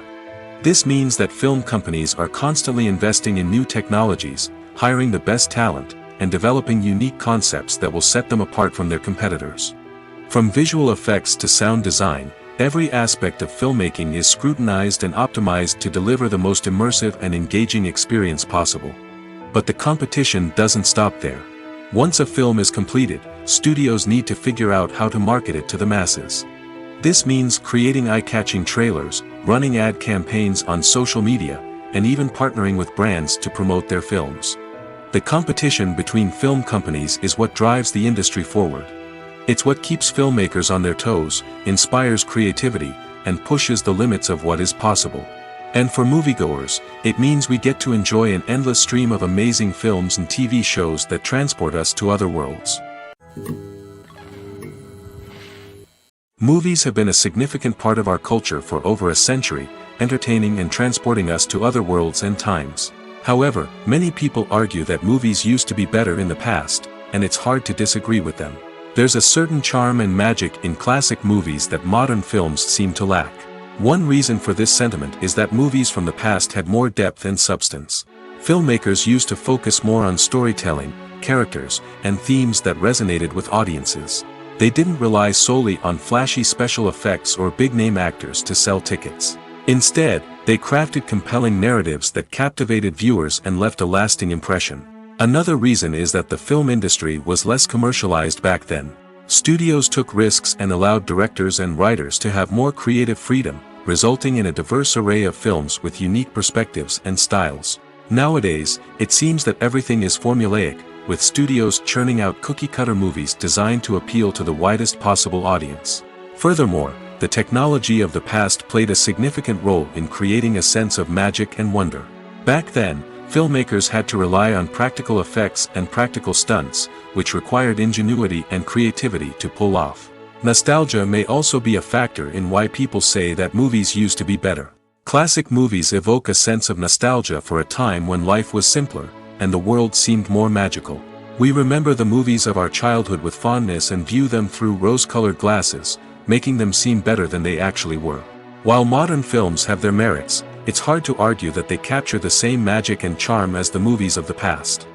This means that film companies are constantly investing in new technologies, hiring the best talent, and developing unique concepts that will set them apart from their competitors. From visual effects to sound design, every aspect of filmmaking is scrutinized and optimized to deliver the most immersive and engaging experience possible. But the competition doesn't stop there. Once a film is completed, studios need to figure out how to market it to the masses. This means creating eye-catching trailers, running ad campaigns on social media, and even partnering with brands to promote their films. The competition between film companies is what drives the industry forward. It's what keeps filmmakers on their toes, inspires creativity, and pushes the limits of what is possible. And for moviegoers, it means we get to enjoy an endless stream of amazing films and TV shows that transport us to other worlds. Movies have been a significant part of our culture for over a century, entertaining and transporting us to other worlds and times. However, many people argue that movies used to be better in the past, and it's hard to disagree with them. There's a certain charm and magic in classic movies that modern films seem to lack. One reason for this sentiment is that movies from the past had more depth and substance. Filmmakers used to focus more on storytelling, characters, and themes that resonated with audiences. They didn't rely solely on flashy special effects or big-name actors to sell tickets. Instead, they crafted compelling narratives that captivated viewers and left a lasting impression. Another reason is that the film industry was less commercialized back then. Studios took risks and allowed directors and writers to have more creative freedom, resulting in a diverse array of films with unique perspectives and styles. Nowadays, it seems that everything is formulaic, with studios churning out cookie-cutter movies designed to appeal to the widest possible audience. Furthermore, the technology of the past played a significant role in creating a sense of magic and wonder. Back then, filmmakers had to rely on practical effects and practical stunts, which required ingenuity and creativity to pull off. Nostalgia may also be a factor in why people say that movies used to be better. Classic movies evoke a sense of nostalgia for a time when life was simpler, and the world seemed more magical. We remember the movies of our childhood with fondness and view them through rose-colored glasses, making them seem better than they actually were. While modern films have their merits, it's hard to argue that they capture the same magic and charm as the movies of the past.